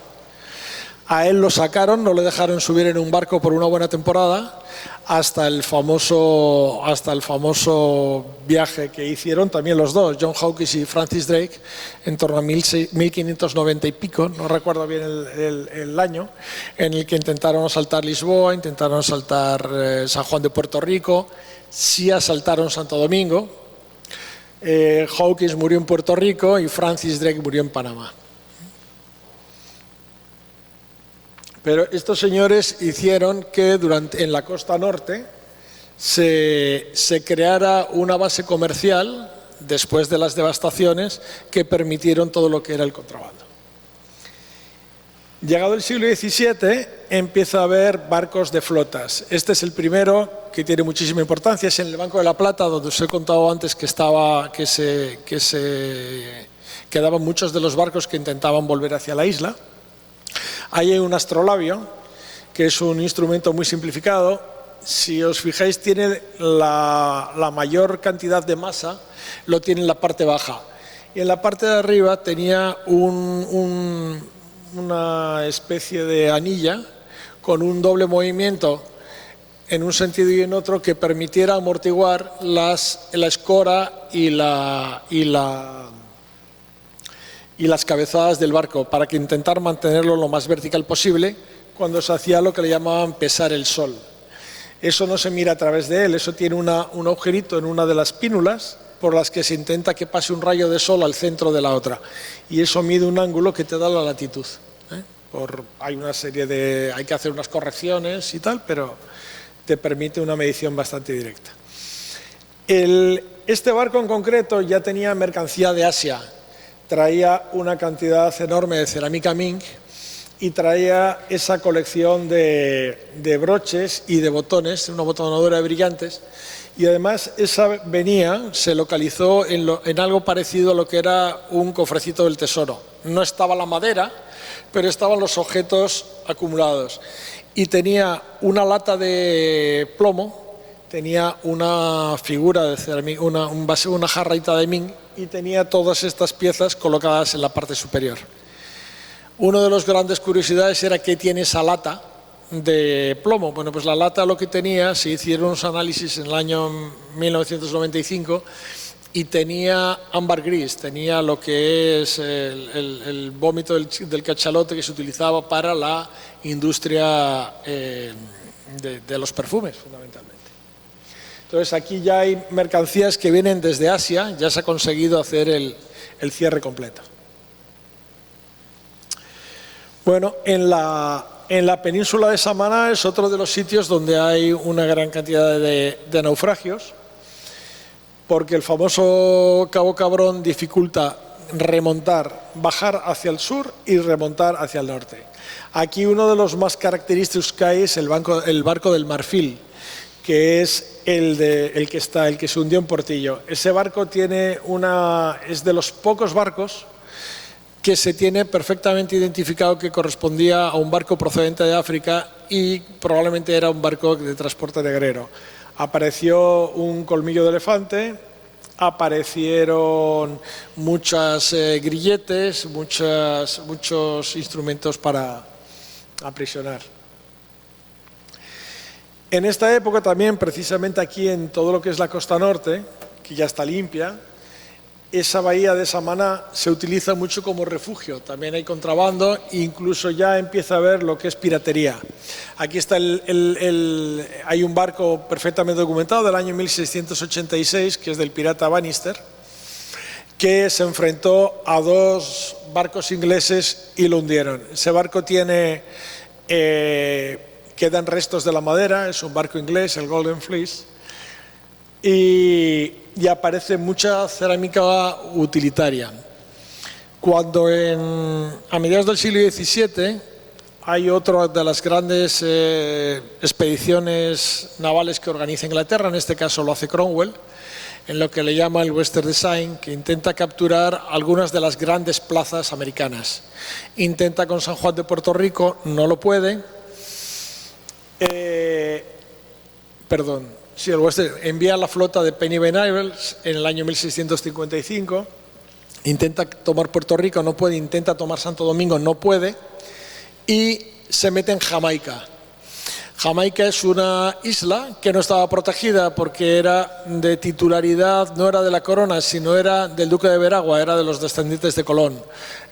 D: A él lo sacaron, no le dejaron subir en un barco por una buena temporada, hasta el famoso viaje que hicieron también los dos, John Hawkins y Francis Drake, en torno a 1590 y pico, no recuerdo bien el año, en el que intentaron asaltar Lisboa, intentaron asaltar San Juan de Puerto Rico, sí asaltaron Santo Domingo. Hawkins murió en Puerto Rico y Francis Drake murió en Panamá. Pero estos señores hicieron que en la costa norte se creara una base comercial, después de las devastaciones, que permitieron todo lo que era el contrabando. Llegado el siglo XVII, empieza a haber barcos de flotas. Este es el primero, que tiene muchísima importancia, es en el Banco de la Plata, donde os he contado antes que quedaban muchos de los barcos que intentaban volver hacia la isla. Ahí hay un astrolabio, que es un instrumento muy simplificado. Si os fijáis, tiene la mayor cantidad de masa, lo tiene en la parte baja. Y en la parte de arriba tenía una especie de anilla con un doble movimiento en un sentido y en otro, que permitiera amortiguar la escora y las cabezadas del barco, para que intentar mantenerlo lo más vertical posible cuando se hacía lo que le llamaban pesar el sol. Eso no se mira a través de él, eso tiene un agujerito en una de las pínulas por las que se intenta que pase un rayo de sol al centro de la otra, y eso mide un ángulo que te da la latitud. Hay que hacer unas correcciones y tal, pero te permite una medición bastante directa. Este barco en concreto ya tenía mercancía de Asia. Traía una cantidad enorme de cerámica Ming y traía esa colección de broches y de botones, una botonadora de brillantes, y además se localizó en algo parecido a lo que era un cofrecito del tesoro. No estaba la madera, pero estaban los objetos acumulados, y tenía una lata de plomo, tenía una figura de cerámica, una jarrita de Ming, y tenía todas estas piezas colocadas en la parte superior. Una de las grandes curiosidades era qué tiene esa lata de plomo. Bueno, pues la lata lo que tenía, se hicieron unos análisis en el año 1995 y tenía ámbar gris, tenía lo que es el vómito del cachalote que se utilizaba para la industria de los perfumes, fundamentalmente. Entonces aquí ya hay mercancías que vienen desde Asia, ya se ha conseguido hacer el cierre completo. Bueno, en la península de Samaná es otro de los sitios donde hay una gran cantidad de naufragios, porque el famoso Cabo Cabrón dificulta bajar hacia el sur y remontar hacia el norte. Aquí uno de los más característicos que hay es el barco del Marfil, que es el que se hundió en Portillo. Ese barco es de los pocos barcos que se tiene perfectamente identificado que correspondía a un barco procedente de África y probablemente era un barco de transporte negrero. Apareció un colmillo de elefante, aparecieron muchas grilletes, muchos instrumentos para aprisionar. En esta época también, precisamente aquí en todo lo que es la costa norte, que ya está limpia, esa bahía de Samaná se utiliza mucho como refugio. También hay contrabando e incluso ya empieza a haber lo que es piratería. Aquí está hay un barco perfectamente documentado del año 1686, que es del pirata Bannister, que se enfrentó a 2 barcos ingleses y lo hundieron. Ese barco quedan restos de la madera, es un barco inglés, el Golden Fleece, y aparece mucha cerámica utilitaria. Cuando a mediados del siglo XVII hay otra de las grandes expediciones navales que organiza Inglaterra, en este caso lo hace Cromwell, en lo que le llama el Western Design, que intenta capturar algunas de las grandes plazas americanas. Intenta con San Juan de Puerto Rico, no lo puede. El Western envía la flota de Penny Venables en el año 1655, intenta tomar Puerto Rico, no puede, intenta tomar Santo Domingo, no puede, y se mete en Jamaica. Jamaica es una isla que no estaba protegida porque era de titularidad, no era de la corona, sino era del duque de Veragua, era de los descendientes de Colón.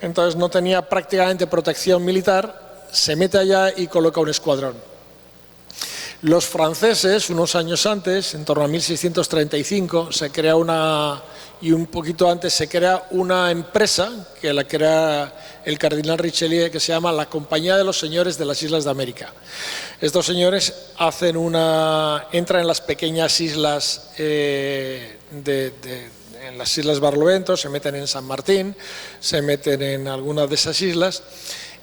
D: Entonces no tenía prácticamente protección militar, se mete allá y coloca un escuadrón. Los franceses, unos años antes, en torno a 1635, se crea y un poquito antes se crea una empresa que la crea el cardenal Richelieu, que se llama la Compañía de los Señores de las Islas de América. Estos señores entran en las pequeñas islas en las Islas Barlovento, se meten en San Martín, se meten en algunas de esas islas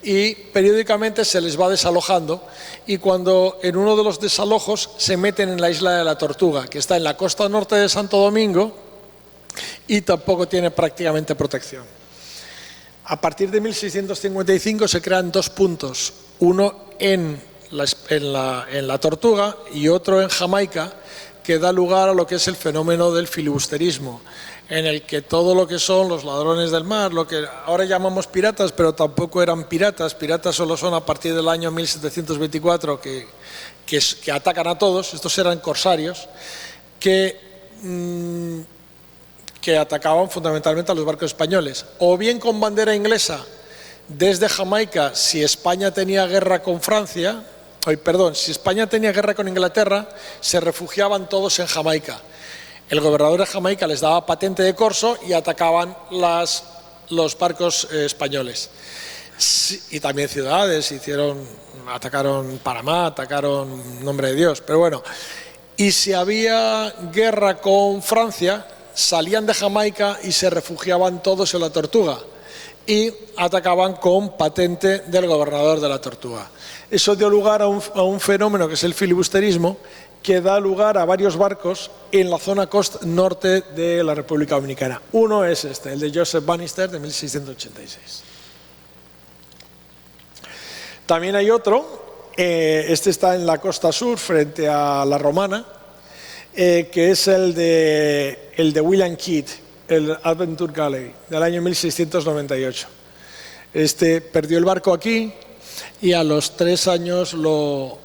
D: y periódicamente se les va desalojando, y cuando en uno de los desalojos se meten en la isla de la Tortuga, que está en la costa norte de Santo Domingo y tampoco tiene prácticamente protección. A partir de 1655 se crean 2 puntos, uno en la Tortuga y otro en Jamaica, que da lugar a lo que es el fenómeno del filibusterismo, en el que todo lo que son los ladrones del mar, lo que ahora llamamos piratas, pero tampoco eran piratas solo son a partir del año 1724 que atacan a todos. Estos eran corsarios que atacaban fundamentalmente a los barcos españoles, o bien con bandera inglesa desde Jamaica, si España tenía guerra con si España tenía guerra con Inglaterra, se refugiaban todos en Jamaica. El gobernador de Jamaica les daba patente de corso y atacaban los barcos españoles. Y también ciudades, atacaron Panamá, atacaron Nombre de Dios, pero bueno. Y si había guerra con Francia, salían de Jamaica y se refugiaban todos en la Tortuga y atacaban con patente del gobernador de la Tortuga. Eso dio lugar a un fenómeno que es el filibusterismo, que da lugar a varios barcos en la zona norte de la República Dominicana. Uno es el de Joseph Bannister, de 1686. También hay otro, este está en la costa sur, frente a la Romana, que es el de William Kidd, el Adventure Galley, del año 1698. Este perdió el barco aquí y a los 3 años lo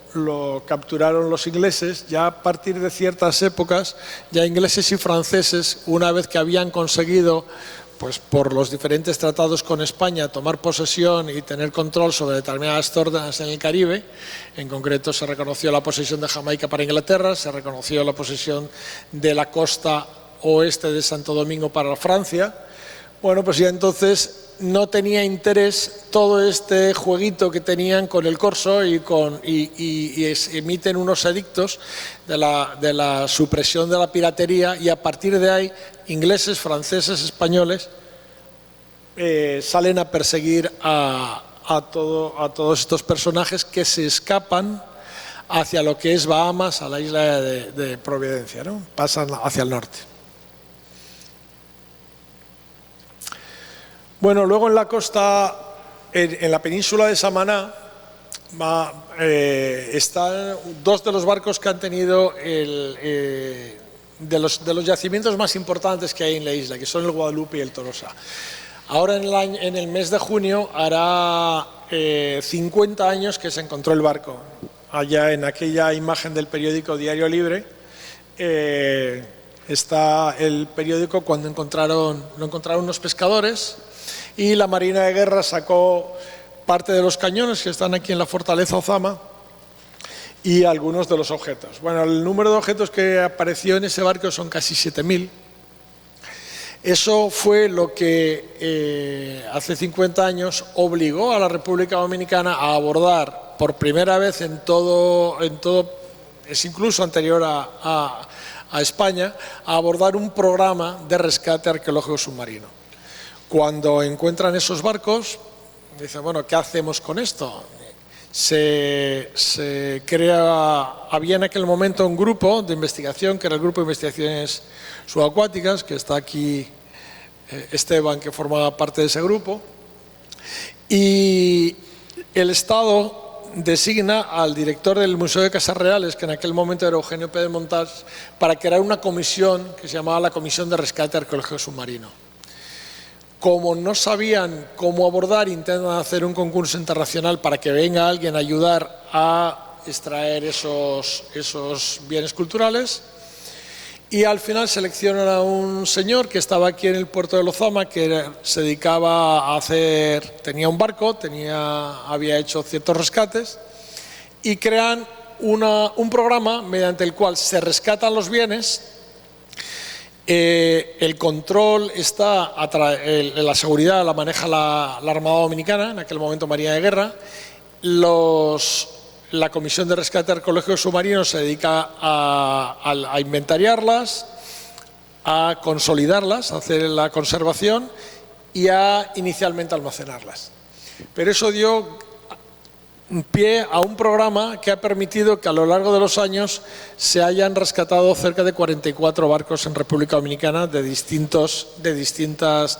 D: capturaron los ingleses. Ya a partir de ciertas épocas, ya ingleses y franceses, una vez que habían conseguido, pues por los diferentes tratados con España, tomar posesión y tener control sobre determinadas zonas en el Caribe, en concreto se reconoció la posesión de Jamaica para Inglaterra, se reconoció la posesión de la costa oeste de Santo Domingo para Francia. Bueno, pues ya entonces no tenía interés todo este jueguito que tenían con el corso y emiten unos edictos de la supresión de la piratería, y a partir de ahí ingleses, franceses, españoles salen a perseguir a todos estos personajes que se escapan hacia lo que es Bahamas, a la isla de Providencia, ¿no? Pasan hacia el norte. Bueno, luego en la costa, en la península de Samaná, están 2 de los barcos que han tenido de los yacimientos más importantes que hay en la isla, que son el Guadalupe y el Tolosa. Ahora en el mes de junio hará 50 años que se encontró el barco. Allá en aquella imagen del periódico Diario Libre, está el periódico cuando lo encontraron unos pescadores y la Marina de Guerra sacó parte de los cañones que están aquí en la fortaleza Ozama y algunos de los objetos. Bueno, el número de objetos que apareció en ese barco son casi 7.000. Eso fue lo que hace 50 años obligó a la República Dominicana a abordar por primera vez en todo es incluso anterior a España, a abordar un programa de rescate arqueológico submarino. Cuando encuentran esos barcos, dicen, bueno, ¿qué hacemos con esto? Se crea, había en aquel momento un grupo de investigación, que era el Grupo de Investigaciones Subacuáticas, que está aquí Esteban, que formaba parte de ese grupo, y el Estado designa al director del Museo de Casas Reales, que en aquel momento era Eugenio Pérez Montás, para crear una comisión que se llamaba la Comisión de Rescate Arqueológico Submarino. Como no sabían cómo abordar, intentan hacer un concurso internacional para que venga alguien a ayudar a extraer esos bienes culturales, y al final seleccionan a un señor que estaba aquí en el puerto de Lozama, que se dedicaba a hacer, tenía un barco, había hecho ciertos rescates, y crean un programa mediante el cual se rescatan los bienes. El control está, la seguridad la maneja la Armada Dominicana, en aquel momento Marina de Guerra. La Comisión de Rescate Arqueológico Submarino se dedica a inventariarlas, a consolidarlas, a hacer la conservación y a inicialmente almacenarlas. Pero eso dio pie a un programa que ha permitido que a lo largo de los años se hayan rescatado cerca de 44 barcos en República Dominicana de distintas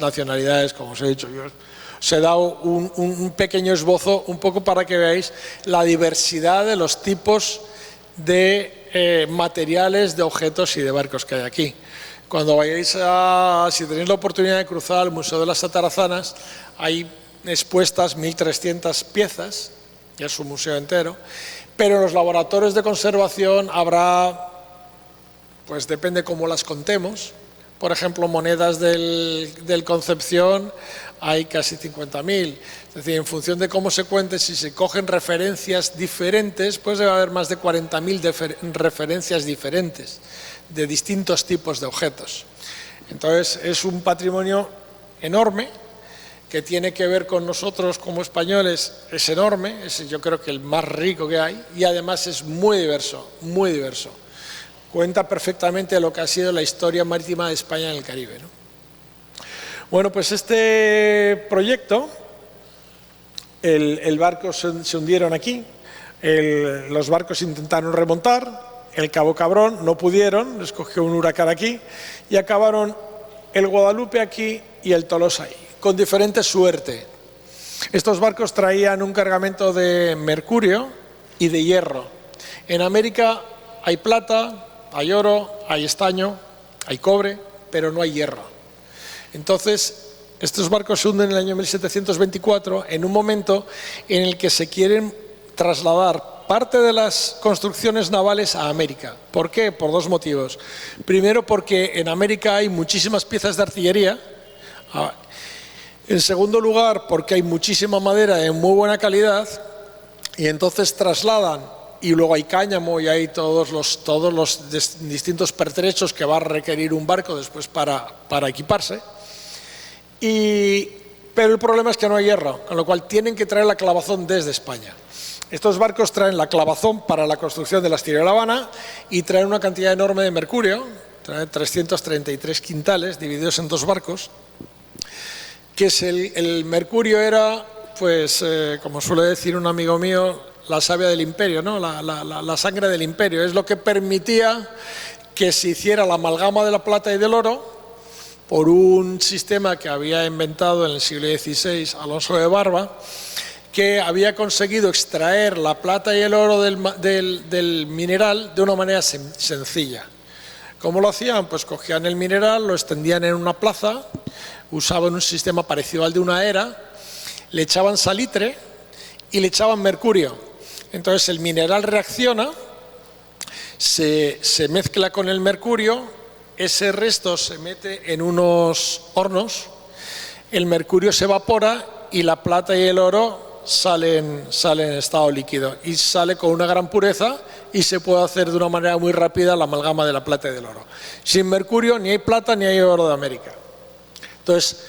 D: nacionalidades, como os he dicho yo. Os he dado un pequeño esbozo, un poco para que veáis la diversidad de los tipos de materiales, de objetos y de barcos que hay aquí. Cuando vayáis si tenéis la oportunidad de cruzar al Museo de las Atarazanas, hay expuestas 1.300 piezas, y es un museo entero, pero en los laboratorios de conservación habrá, pues depende cómo las contemos, por ejemplo, monedas del Concepción hay casi 50.000, es decir, en función de cómo se cuente, si se cogen referencias diferentes, pues debe haber más de 40.000 referencias diferentes de distintos tipos de objetos. Entonces, es un patrimonio enorme que tiene que ver con nosotros como españoles, es enorme, es yo creo que el más rico que hay, y además es muy diverso, muy diverso. Cuenta perfectamente lo que ha sido la historia marítima de España en el Caribe, ¿no? Bueno, pues este proyecto, el barco se hundieron aquí, los barcos intentaron remontar, el Cabo Cabrón no pudieron, les cogió un huracán aquí, y acabaron el Guadalupe aquí y el Tolosa ahí, con diferente suerte. Estos barcos traían un cargamento de mercurio y de hierro. En América hay plata, hay oro, hay estaño, hay cobre, pero no hay hierro. Entonces, estos barcos se hunden en el año 1724 en un momento en el que se quieren trasladar parte de las construcciones navales a América. ¿Por qué? Por dos motivos. Primero, porque en América hay muchísimas piezas de artillería. En segundo lugar, porque hay muchísima madera de muy buena calidad y entonces trasladan, y luego hay cáñamo y hay todos los distintos pertrechos que va a requerir un barco después para equiparse. Pero el problema es que no hay hierro, con lo cual tienen que traer la clavazón desde España. Estos barcos traen la clavazón para la construcción del astillero de La Habana y traen una cantidad enorme de mercurio, traen 333 quintales divididos en dos barcos, que es el mercurio era, pues, como suele decir un amigo mío, la savia del imperio, ¿no? La sangre del imperio. Es lo que permitía que se hiciera la amalgama de la plata y del oro por un sistema que había inventado en el siglo XVI Alonso de Barba, que había conseguido extraer la plata y el oro del mineral de una manera sencilla. ¿Cómo lo hacían? Pues cogían el mineral, lo extendían en una plaza, usaban un sistema parecido al de una era, le echaban salitre y le echaban mercurio. Entonces el mineral reacciona, se mezcla con el mercurio, ese resto se mete en unos hornos, el mercurio se evapora y la plata y el oro salen en estado líquido y sale con una gran pureza y se puede hacer de una manera muy rápida la amalgama de la plata y del oro. Sin mercurio ni hay plata ni hay oro de América. Entonces,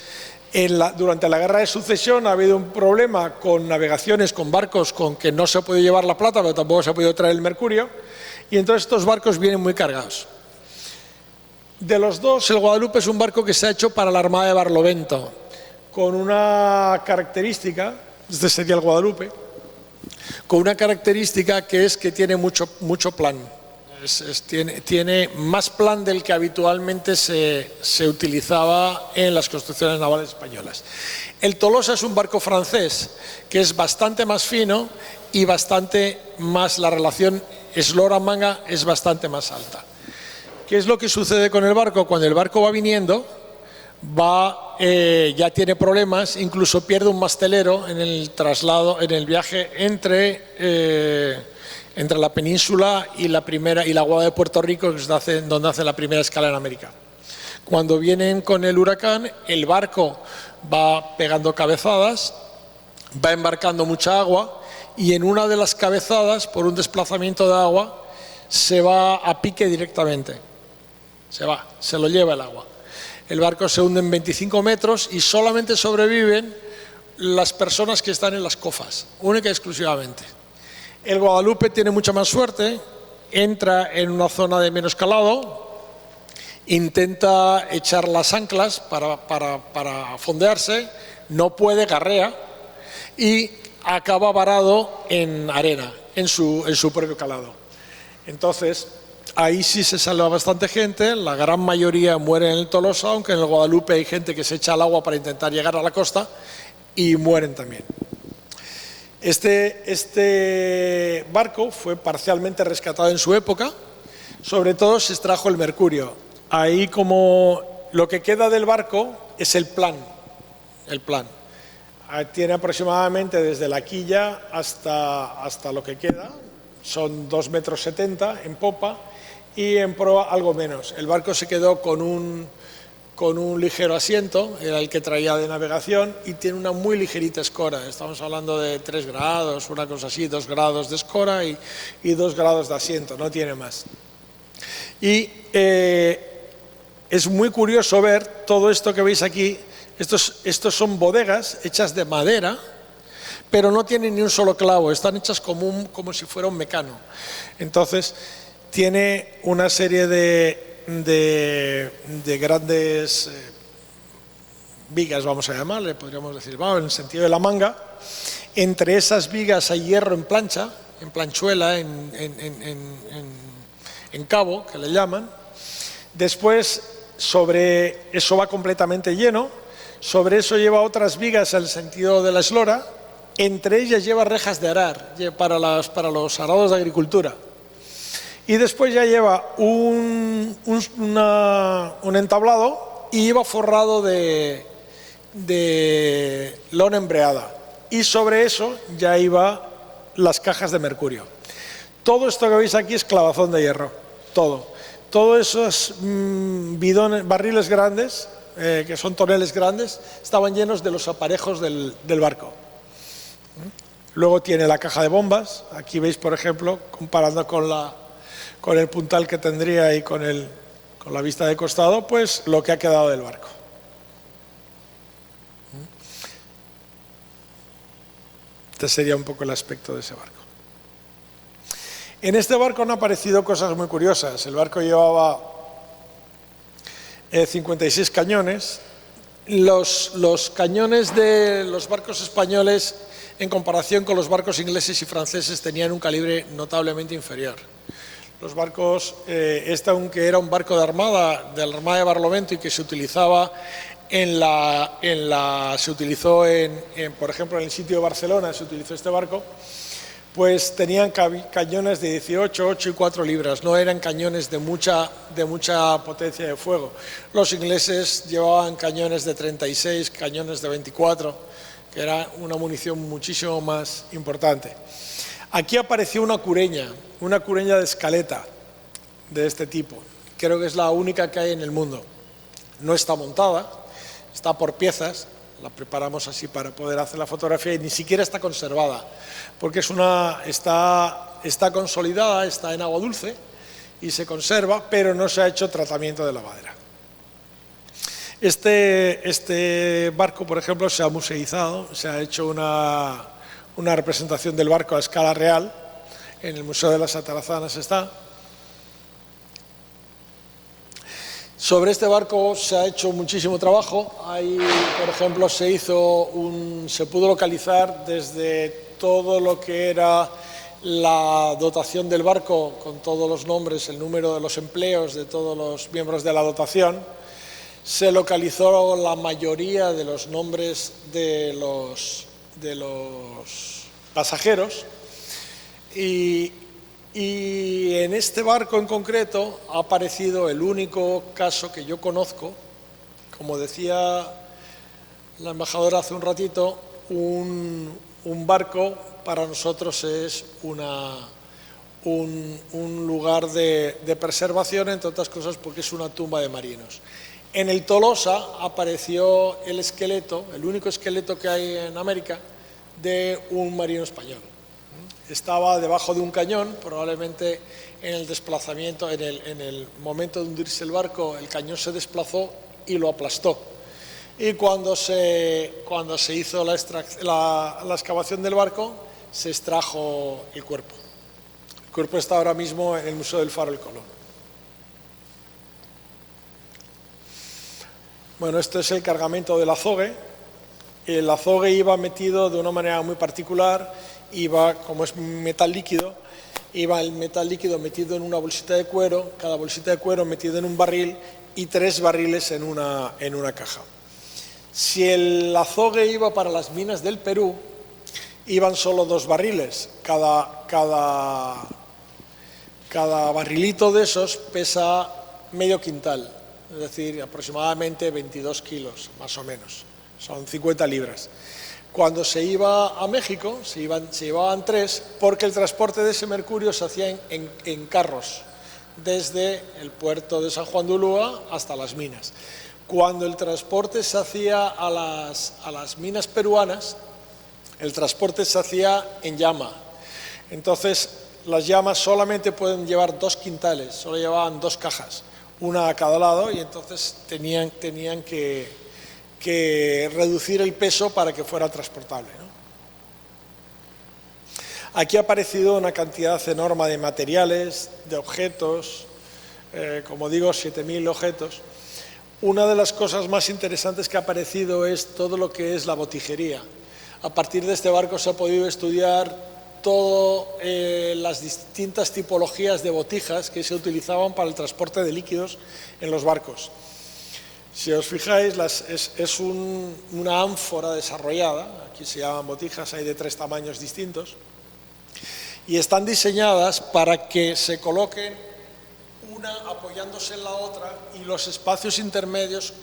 D: durante la Guerra de Sucesión ha habido un problema con navegaciones, con barcos con que no se ha podido llevar la plata, pero tampoco se ha podido traer el mercurio, y entonces estos barcos vienen muy cargados. De los dos, el Guadalupe es un barco que se ha hecho para la Armada de Barlovento, con una característica, este sería el Guadalupe, con una característica que es que tiene mucho plan. Tiene más plan del que habitualmente se utilizaba en las construcciones navales españolas. El Tolosa es un barco francés que es bastante más fino y bastante más, la relación eslora-manga es bastante más alta. ¿Qué es lo que sucede con el barco? Cuando el barco va viniendo, ya tiene problemas, incluso pierde un mastelero en el traslado, en el viaje entre la península y la Guada de Puerto Rico, que es donde hace la primera escala en América. Cuando vienen con el huracán, el barco va pegando cabezadas, va embarcando mucha agua y en una de las cabezadas, por un desplazamiento de agua, se va a pique directamente. Se lo lleva el agua. El barco se hunde en 25 metros y solamente sobreviven las personas que están en las cofas, única y exclusivamente. El Guadalupe tiene mucha más suerte, entra en una zona de menos calado, intenta echar las anclas para fondearse, no puede, garrea y acaba varado en arena, en su propio calado. Entonces, ahí sí se salva bastante gente, la gran mayoría muere en el Tolosa, aunque en el Guadalupe hay gente que se echa al agua para intentar llegar a la costa y mueren también. Este barco fue parcialmente rescatado en su época, sobre todo se extrajo el mercurio. Ahí como lo que queda del barco es el plan. Tiene aproximadamente desde la quilla hasta lo que queda, son 2,70 metros en popa y en proa algo menos. El barco se quedó con un ligero asiento, era el que traía de navegación, y tiene una muy ligerita escora. Estamos hablando de 3 grados, una cosa así, 2 grados de escora y 2 grados de asiento, no tiene más. Y es muy curioso ver todo esto que veis aquí. Estos son bodegas hechas de madera, pero no tienen ni un solo clavo, están hechas como si fuera un mecano. Entonces, tiene una serie de grandes vigas, vamos a llamarle, podríamos decir, en el sentido de la manga. Entre esas vigas hay hierro en plancha, en planchuela, en cabo, que le llaman. Después, sobre eso va completamente lleno, sobre eso lleva otras vigas en el sentido de la eslora, entre ellas lleva rejas de arar, para los arados de agricultura. Y después ya lleva un entablado y lleva forrado de lona embreada. Y sobre eso ya iba las cajas de mercurio. Todo esto que veis aquí es clavazón de hierro, todo. Todos esos barriles grandes, que son toneles grandes, estaban llenos de los aparejos del barco. Luego tiene la caja de bombas. Aquí veis, por ejemplo, comparando con el puntal que tendría y con la vista de costado, pues lo que ha quedado del barco. Este sería un poco el aspecto de ese barco. En este barco han aparecido cosas muy curiosas. El barco llevaba 56 cañones. Los cañones de los barcos españoles, en comparación con los barcos ingleses y franceses, tenían un calibre notablemente inferior. Los barcos, aunque era un barco de la Armada de Barlovento y que se utilizaba se utilizó por ejemplo, en el sitio de Barcelona se utilizó este barco, pues tenían cañones de 18, 8 y 4 libras, no eran cañones de mucha potencia de fuego. Los ingleses llevaban cañones de 36, cañones de 24, que era una munición muchísimo más importante. Aquí apareció una cureña de escaleta de este tipo, creo que es la única que hay en el mundo. No está montada, está por piezas, la preparamos así para poder hacer la fotografía y ni siquiera está conservada, porque está consolidada, está en agua dulce y se conserva, pero no se ha hecho tratamiento de lavadera. Este barco, por ejemplo, se ha museizado, se ha hecho una representación del barco a escala real, en el Museo de las Atarazanas está. Sobre este barco se ha hecho muchísimo trabajo. Ahí, por ejemplo, se pudo localizar desde todo lo que era la dotación del barco, con todos los nombres, el número de los empleos de todos los miembros de la dotación. Se localizó la mayoría de los nombres de los pasajeros y en este barco en concreto ha aparecido el único caso que yo conozco, como decía la embajadora hace un ratito, un barco para nosotros es un lugar de preservación, entre otras cosas porque es una tumba de marinos. En el Tolosa apareció el esqueleto, el único esqueleto que hay en América, de un marino español. Estaba debajo de un cañón, probablemente en el desplazamiento, en el momento de hundirse el barco, el cañón se desplazó y lo aplastó. Y cuando se hizo la excavación del barco, se extrajo el cuerpo. El cuerpo está ahora mismo en el Museo del Faro del Colón. Bueno, esto es el cargamento del azogue. El azogue iba metido de una manera muy particular, como es metal líquido, iba el metal líquido metido en una bolsita de cuero, cada bolsita de cuero metido en un barril y 3 barriles en una caja. Si el azogue iba para las minas del Perú, iban solo 2 barriles. Cada barrilito de esos pesa medio quintal, es decir, aproximadamente 22 kilos, más o menos, son 50 libras. Cuando se iba a México, se llevaban 3, porque el transporte de ese mercurio se hacía en carros, desde el puerto de San Juan de Ulúa hasta las minas. Cuando el transporte se hacía a las minas peruanas, el transporte se hacía en llama. Entonces, las llamas solamente pueden llevar 2 quintales, solo llevaban 2 cajas, una a cada lado, y entonces tenían que reducir el peso para que fuera transportable, ¿no? Aquí ha aparecido una cantidad enorme de materiales, de objetos, como digo, 7.000 objetos. Una de las cosas más interesantes que ha aparecido es todo lo que es la botijería. A partir de este barco se ha podido estudiar todas las distintas tipologías de botijas que se utilizaban para el transporte de líquidos en los barcos. Si os fijáis, es una ánfora desarrollada, aquí se llaman botijas, hay de 3 tamaños distintos, y están diseñadas para que se coloquen una apoyándose en la otra y los espacios intermedios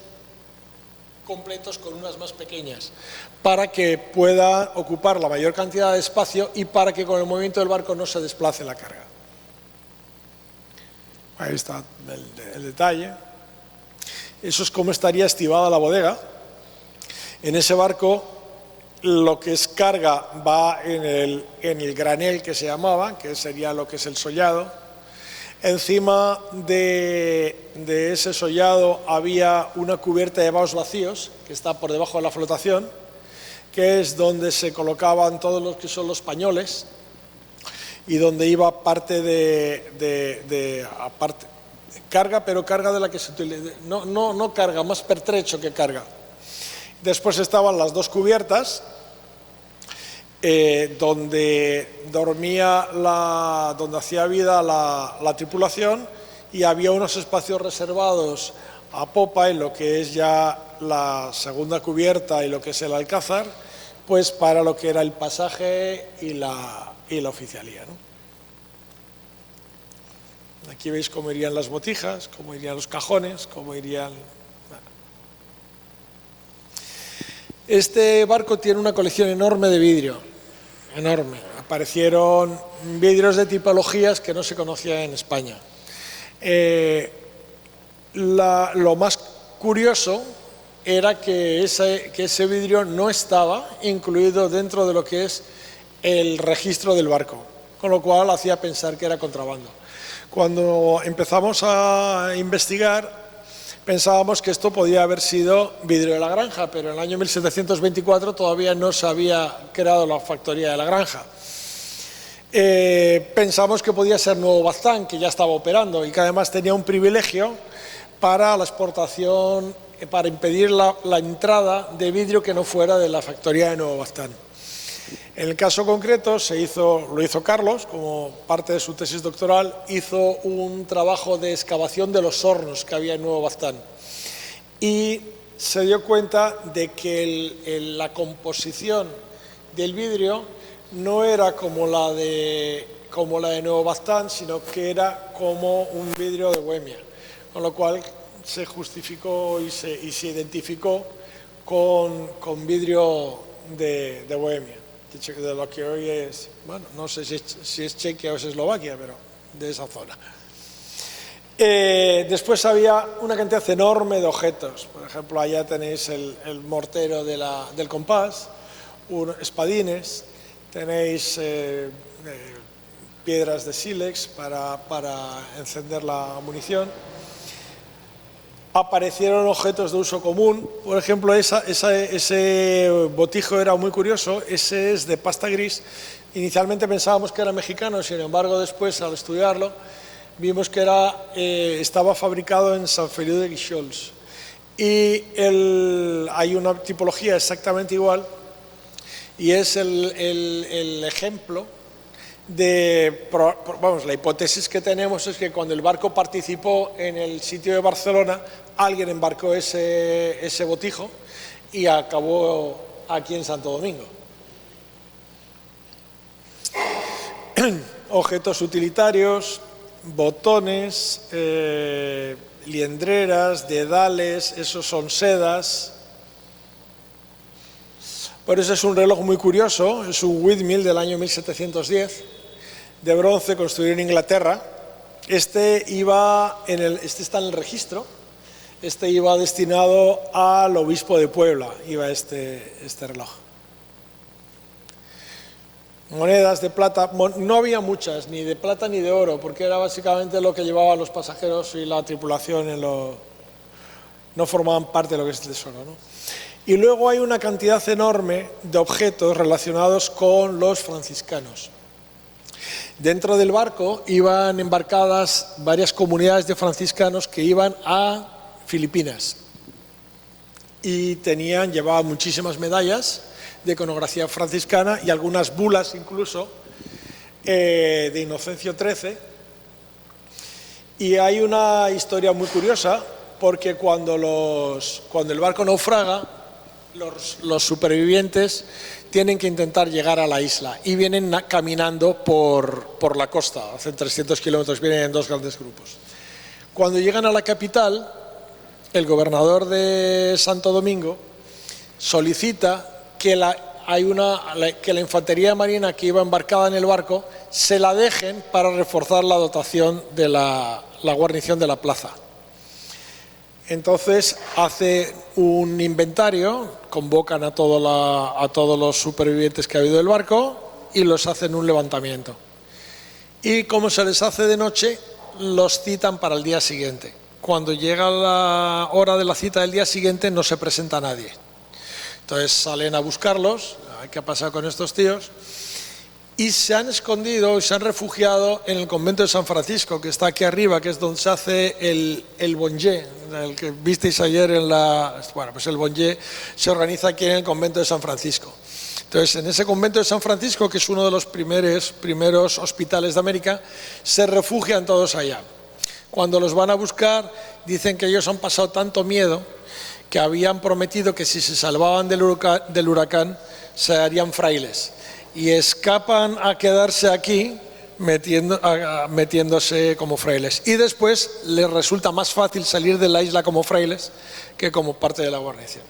D: completos con unas más pequeñas, para que pueda ocupar la mayor cantidad de espacio y para que con el movimiento del barco no se desplace la carga. Ahí está el detalle. Eso es cómo estaría estivada la bodega. En ese barco lo que es carga va en el granel que se llamaba, que sería lo que es el sollado. Encima de ese sollado había una cubierta de vaos vacíos que está por debajo de la flotación, que es donde se colocaban todos los que son los pañoles y donde iba parte carga, pero carga de la que se utiliza, no carga, más pertrecho que carga. Después estaban las 2 cubiertas, donde donde hacía vida la tripulación, y había unos espacios reservados a popa en lo que es ya la segunda cubierta y lo que es el alcázar, pues para lo que era el pasaje y la oficialía, ¿no? Aquí veis cómo irían las botijas, cómo irían los cajones, cómo irían... Este barco tiene una colección enorme de vidrio, enorme. Aparecieron vidrios de tipologías que no se conocían en España. Lo más curioso era que ese vidrio no estaba incluido dentro de lo que es el registro del barco, con lo cual hacía pensar que era contrabando. Cuando empezamos a investigar, pensábamos que esto podía haber sido vidrio de la granja, pero en el año 1724 todavía no se había creado la factoría de la granja. Pensamos que podía ser Nuevo Baztán, que ya estaba operando y que además tenía un privilegio para la exportación, para impedir la entrada de vidrio que no fuera de la factoría de Nuevo Baztán. En el caso concreto lo hizo Carlos, como parte de su tesis doctoral, hizo un trabajo de excavación de los hornos que había en Nuevo Baztán y se dio cuenta de que la composición del vidrio no era como la de Nuevo Baztán, sino que era como un vidrio de Bohemia, con lo cual se justificó y se identificó con vidrio de Bohemia, de lo que hoy es, bueno, no sé si es Chequia o es Eslovaquia, pero de esa zona. Después había una cantidad enorme de objetos. Por ejemplo, allá tenéis el mortero del compás, espadines, tenéis piedras de sílex para encender la munición. Aparecieron objetos de uso común, por ejemplo, ese botijo era muy curioso, ese es de pasta gris. Inicialmente pensábamos que era mexicano, sin embargo después al estudiarlo vimos que estaba fabricado en San Feliu de Guíxols y hay una tipología exactamente igual y es el ejemplo la hipótesis que tenemos es que cuando el barco participó en el sitio de Barcelona, alguien embarcó ese botijo y acabó aquí en Santo Domingo. Objetos utilitarios, botones, liendreras, dedales, esos son sedas. Por eso es un reloj muy curioso, es un windmill del año 1710, de bronce, construido en Inglaterra. Este está en el registro, este iba destinado al obispo de Puebla, iba este reloj. Monedas de plata, no había muchas, ni de plata ni de oro, porque era básicamente lo que llevaban los pasajeros y la tripulación, no formaban parte de lo que es el tesoro, ¿no? Y luego hay una cantidad enorme de objetos relacionados con los franciscanos. Dentro del barco iban embarcadas varias comunidades de franciscanos que iban a Filipinas y llevaban muchísimas medallas de iconografía franciscana y algunas bulas incluso de Inocencio XIII. Y hay una historia muy curiosa porque cuando el barco naufraga, los supervivientes tienen que intentar llegar a la isla y vienen caminando por la costa, hacen 300 kilómetros, vienen en dos grandes grupos. Cuando llegan a la capital, el gobernador de Santo Domingo solicita que la infantería marina que iba embarcada en el barco se la dejen para reforzar la dotación de la guarnición de la plaza. Entonces hace un inventario, convocan a todos los supervivientes que ha habido del barco y los hacen un levantamiento. Y como se les hace de noche, los citan para el día siguiente. Cuando llega la hora de la cita del día siguiente no se presenta nadie. Entonces salen a buscarlos, ¿qué ha pasado con estos tíos? Y se han escondido y se han refugiado en el convento de San Francisco, que está aquí arriba, que es donde se hace el bonje, el que visteis ayer pues el bonje se organiza aquí en el convento de San Francisco. Entonces, en ese convento de San Francisco, que es uno de los primeros hospitales de América, se refugian todos allá. Cuando los van a buscar, dicen que ellos han pasado tanto miedo que habían prometido que si se salvaban del huracán se harían frailes. Y escapan a quedarse aquí metiéndose como frailes. Y después les resulta más fácil salir de la isla como frailes que como parte de la guarnición.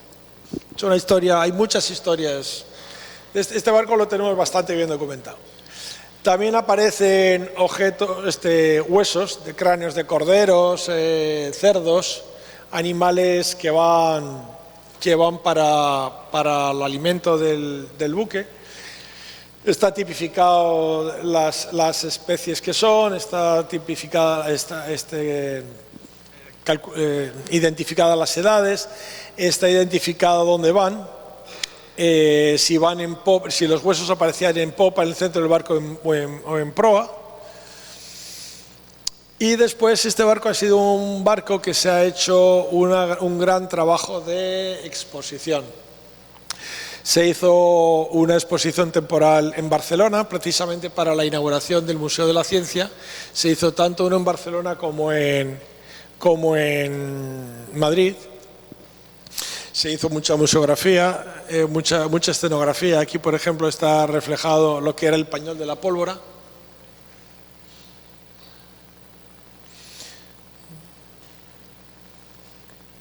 D: Es una historia, hay muchas historias. Este barco lo tenemos bastante bien documentado. También aparecen huesos de cráneos de corderos, cerdos, animales que van para el alimento del buque. Está tipificado las especies que son, está tipificada, identificadas las edades, está identificado dónde van. Si van en popa, si los huesos aparecían en popa, en el centro del barco o en proa. Y después este barco ha sido un barco que se ha hecho un gran trabajo de exposición. Se hizo una exposición temporal en Barcelona, precisamente para la inauguración del Museo de la Ciencia. Se hizo tanto uno en Barcelona como en Madrid. Se hizo mucha museografía, mucha escenografía. Aquí, por ejemplo, está reflejado lo que era el pañol de la pólvora.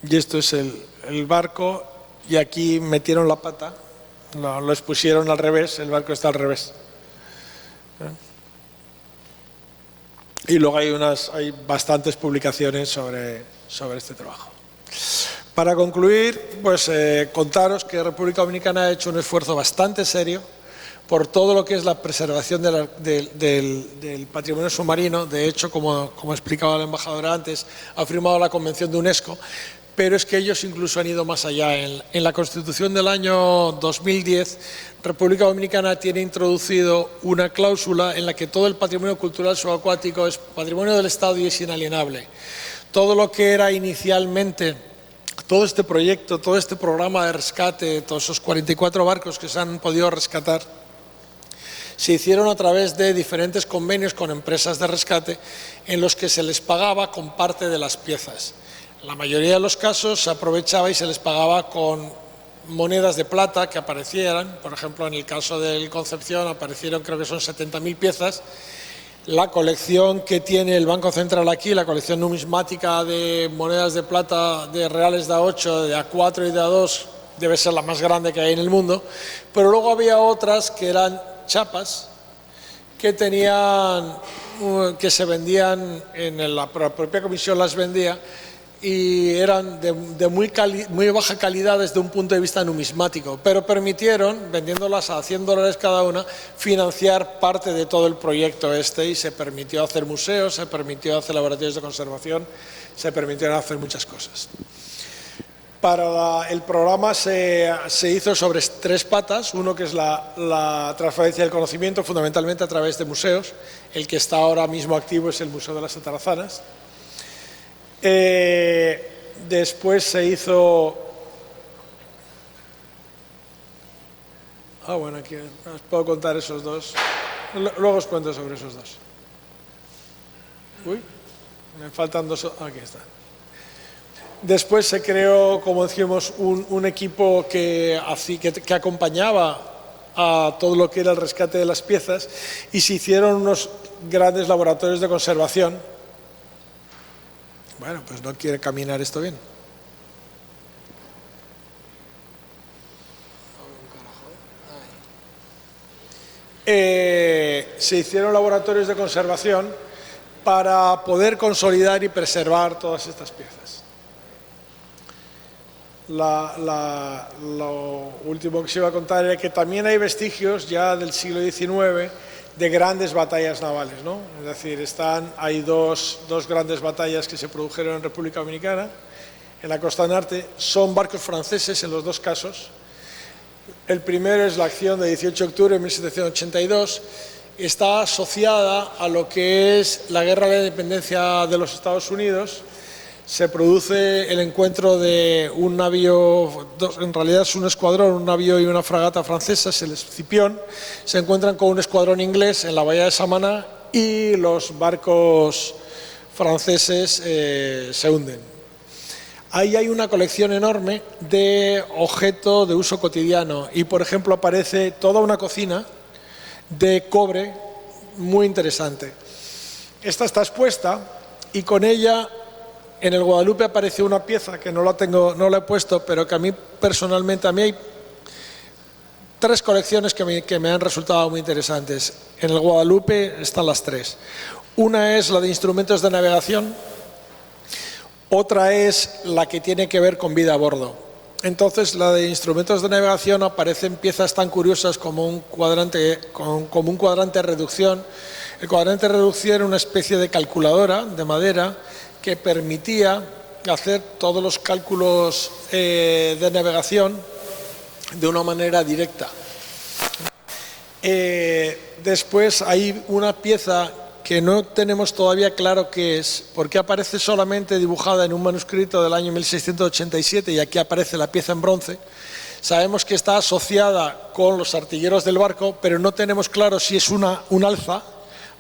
D: Y esto es el barco, y aquí metieron la pata, lo expusieron al revés, el barco está al revés. Y luego hay bastantes publicaciones sobre este trabajo. Para concluir, pues contaros que República Dominicana ha hecho un esfuerzo bastante serio por todo lo que es la preservación del patrimonio submarino. De hecho, como explicaba la embajadora antes, ha firmado la Convención de UNESCO, pero es que ellos incluso han ido más allá. En la Constitución del año 2010, República Dominicana tiene introducido una cláusula en la que todo el patrimonio cultural subacuático es patrimonio del Estado y es inalienable. Todo lo que era inicialmente todo este proyecto, todo este programa de rescate, todos esos 44 barcos que se han podido rescatar, se hicieron a través de diferentes convenios con empresas de rescate en los que se les pagaba con parte de las piezas. En la mayoría de los casos se aprovechaba y se les pagaba con monedas de plata que aparecieran. Por ejemplo, en el caso del Concepción aparecieron, creo que son 70.000 piezas. La colección que tiene el Banco Central aquí, la colección numismática de monedas de plata de reales de A8, de A4 y de A2, debe ser la más grande que hay en el mundo, pero luego había otras que eran chapas que se vendían, la propia comisión las vendía, y eran de muy baja calidad desde un punto de vista numismático, pero permitieron, vendiéndolas a $100 cada una, financiar parte de todo el proyecto y se permitió hacer museos, se permitió hacer laboratorios de conservación, se permitieron hacer muchas cosas. Para el programa se hizo sobre 3 patas, uno que es la transferencia del conocimiento, fundamentalmente a través de museos. El que está ahora mismo activo es el Museo de las Atarazanas. Después se hizo... bueno, aquí os puedo contar esos dos. Luego os cuento sobre esos dos. Uy, me faltan dos... Aquí está. Después se creó, como decíamos, un equipo que acompañaba a todo lo que era el rescate de las piezas, y se hicieron unos grandes laboratorios de conservación. Bueno, pues no quiere caminar esto bien. Se hicieron laboratorios de conservación para poder consolidar y preservar todas estas piezas. Lo último que se iba a contar era que también hay vestigios ya del siglo XIX de grandes batallas navales, ¿no? Es decir, hay dos grandes batallas que se produjeron en República Dominicana, en la costa norte. Son barcos franceses en los dos casos. El primero es la acción de 18 de octubre de 1782. Está asociada a lo que es la guerra de la independencia de los Estados Unidos. Se produce el encuentro de un navío, en realidad es un escuadrón, un navío y una fragata francesa, el Escipión, se encuentran con un escuadrón inglés en la bahía de Samaná, y los barcos franceses se hunden. Ahí hay una colección enorme de objetos de uso cotidiano, y por ejemplo aparece toda una cocina de cobre muy interesante. Esta está expuesta, y con ella en el Guadalupe apareció una pieza que no la he puesto, pero que a mí personalmente, tres colecciones que me han resultado muy interesantes. En el Guadalupe están las tres. Una es la de instrumentos de navegación, otra es la que tiene que ver con vida a bordo. Entonces, la de instrumentos de navegación aparecen piezas tan curiosas como un cuadrante de reducción. El cuadrante de reducción era una especie de calculadora de madera que permitía hacer todos los cálculos de navegación de una manera directa. Después hay una pieza que no tenemos todavía claro qué es, porque aparece solamente dibujada en un manuscrito del año 1687 y aquí aparece la pieza en bronce. Sabemos que está asociada con los artilleros del barco, pero no tenemos claro si es un alza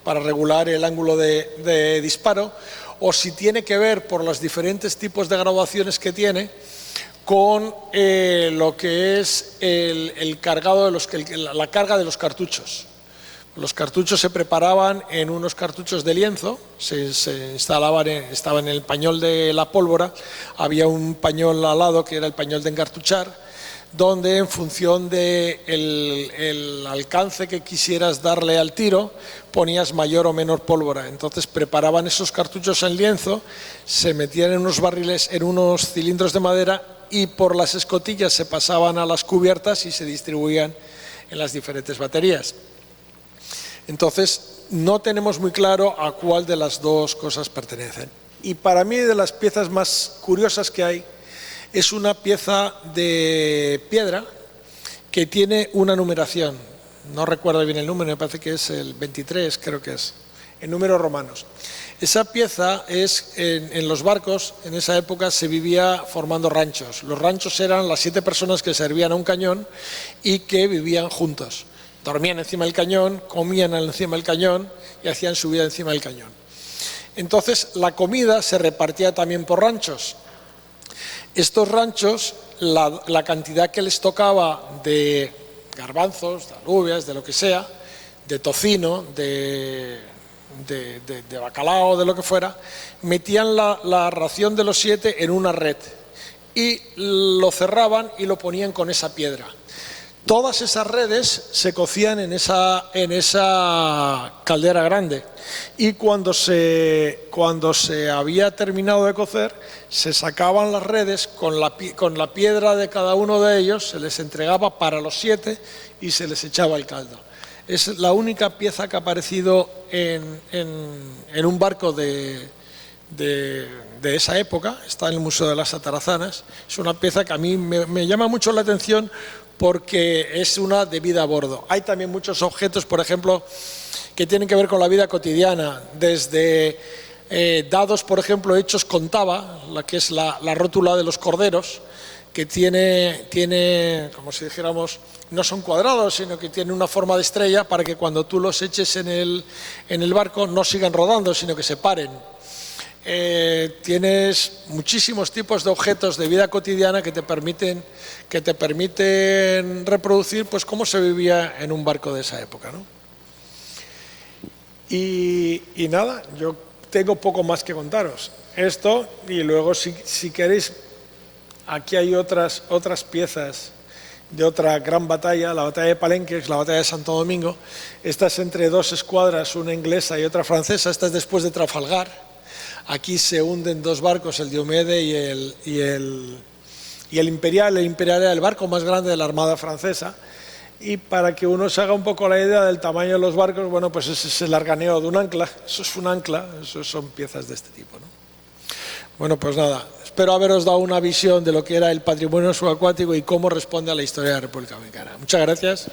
D: para regular el ángulo de disparo o si tiene que ver, por los diferentes tipos de graduaciones que tiene, con lo que es el cargado la carga de los cartuchos. Los cartuchos se preparaban en unos cartuchos de lienzo, se instalaban, estaban en el pañol de la pólvora, había un pañol al lado que era el pañol de encartuchar, donde en función del alcance que quisieras darle al tiro, ponías mayor o menor pólvora. Entonces preparaban esos cartuchos en lienzo, se metían en unos barriles, en unos cilindros de madera y por las escotillas se pasaban a las cubiertas y se distribuían en las diferentes baterías. Entonces, no tenemos muy claro a cuál de las dos cosas pertenecen. Y para mí, de las piezas más curiosas que hay, es una pieza de piedra que tiene una numeración. No recuerdo bien el número, me parece que es el 23, creo que es, en números romanos. Esa pieza es, en los barcos, en esa época se vivía formando ranchos. Los ranchos eran las 7 personas que servían a un cañón y que vivían juntos. Dormían encima del cañón, comían encima del cañón y hacían su vida encima del cañón. Entonces, la comida se repartía también por ranchos. Estos ranchos, la cantidad que les tocaba de garbanzos, de alubias, de lo que sea, de tocino, de bacalao, de lo que fuera, metían la ración de los 7 en una red y lo cerraban y lo ponían con esa piedra. Todas esas redes se cocían en esa caldera grande y cuando se había terminado de cocer, se sacaban las redes con la piedra de cada uno de ellos, se les entregaba para los 7 y se les echaba el caldo. Es la única pieza que ha aparecido en un barco de esa época, está en el Museo de las Atarazanas. Es una pieza que a mí me llama mucho la atención porque es una de vida a bordo. Hay también muchos objetos, por ejemplo, que tienen que ver con la vida cotidiana, desde dados, por ejemplo, hechos con taba, la que es la rótula de los corderos, que tiene, como si dijéramos, no son cuadrados, sino que tiene una forma de estrella para que cuando tú los eches en el barco no sigan rodando, sino que se paren. Tienes muchísimos tipos de objetos de vida cotidiana que te permiten reproducir pues cómo se vivía en un barco de esa época, ¿no? Y nada, yo tengo poco más que contaros. Esto, y luego si queréis, aquí hay otras piezas de otra gran batalla, la batalla de Palenque, que es la batalla de Santo Domingo. Esta es entre 2 escuadras, una inglesa y otra francesa. Esta es después de Trafalgar. Aquí se hunden 2 barcos, el Diomede y el Imperial. El Imperial era el barco más grande de la Armada Francesa. Y para que uno se haga un poco la idea del tamaño de los barcos, bueno, pues ese es el larganeo de un ancla. Eso es un ancla, eso son piezas de este tipo, ¿no? Bueno, pues nada, espero haberos dado una visión de lo que era el patrimonio subacuático y cómo responde a la historia de la República Dominicana. Muchas gracias.